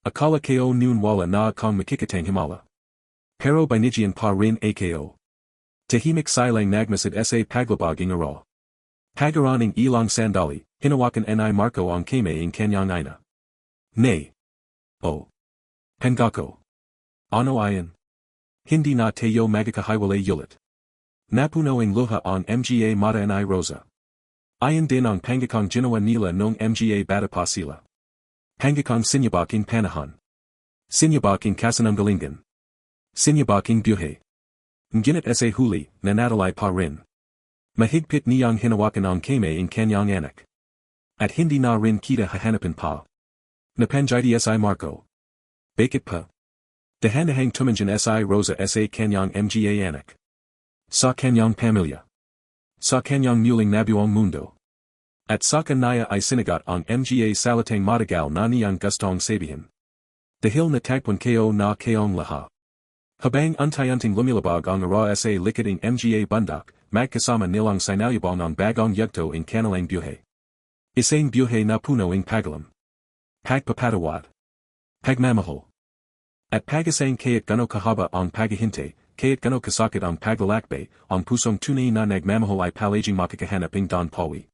Akala kayo noon wala na kung makikitang himala. Pero binigyan pa rin kayo. Tahimik silang nagmasid sa paglabaging araw. Pagaraning ilang sandali, hinawakan ni Marco ang kamay ng kanyang ina. Nay. Oh. Pangako. Ano ayan? Hindi na tayo magkakahiwalay ulit. Napuno ang luha ang mga mata ni Rosa. Ayan din ang pangakang ginawa nila nung mga bata pa sila. Pangakang sinyabaking panahon. Sinyabaking kasananggalingan. Sinyabaking buhay. Ngunit sa huli, nanatili pa rin. Mahigpit niyang hinawakan ang kamay ng kanyang anak. At hindi na rin kita hanapin pa. Napanjiti si Marco. Bakit pa? Dahan-dahang tumanjan si Rosa sa kanyang mga anak. Sa kanyang pamilya. Sa kanyang muling nabuong mundo. At sa kanaya ay sinagot ang mga salatang matagal na niyang gustong sabihin. Dahil natagpuan kayo na kayong lahat. Habang unti-unting lumilabag ang ara sa likod ng mga bundok, magkasama nilang sinalubong ang bagong yugto ng kanilang buhay. Isang buhay na puno ng pagalam. Pagpapatawad. Pagmamahal. At pagasang kaya't gano kahaba ang paghihintay, kaya't gano kasakit ang paglalakbay, ang pusong tunay na nagmamahal ay palaging makakahanap ng Don Pawi.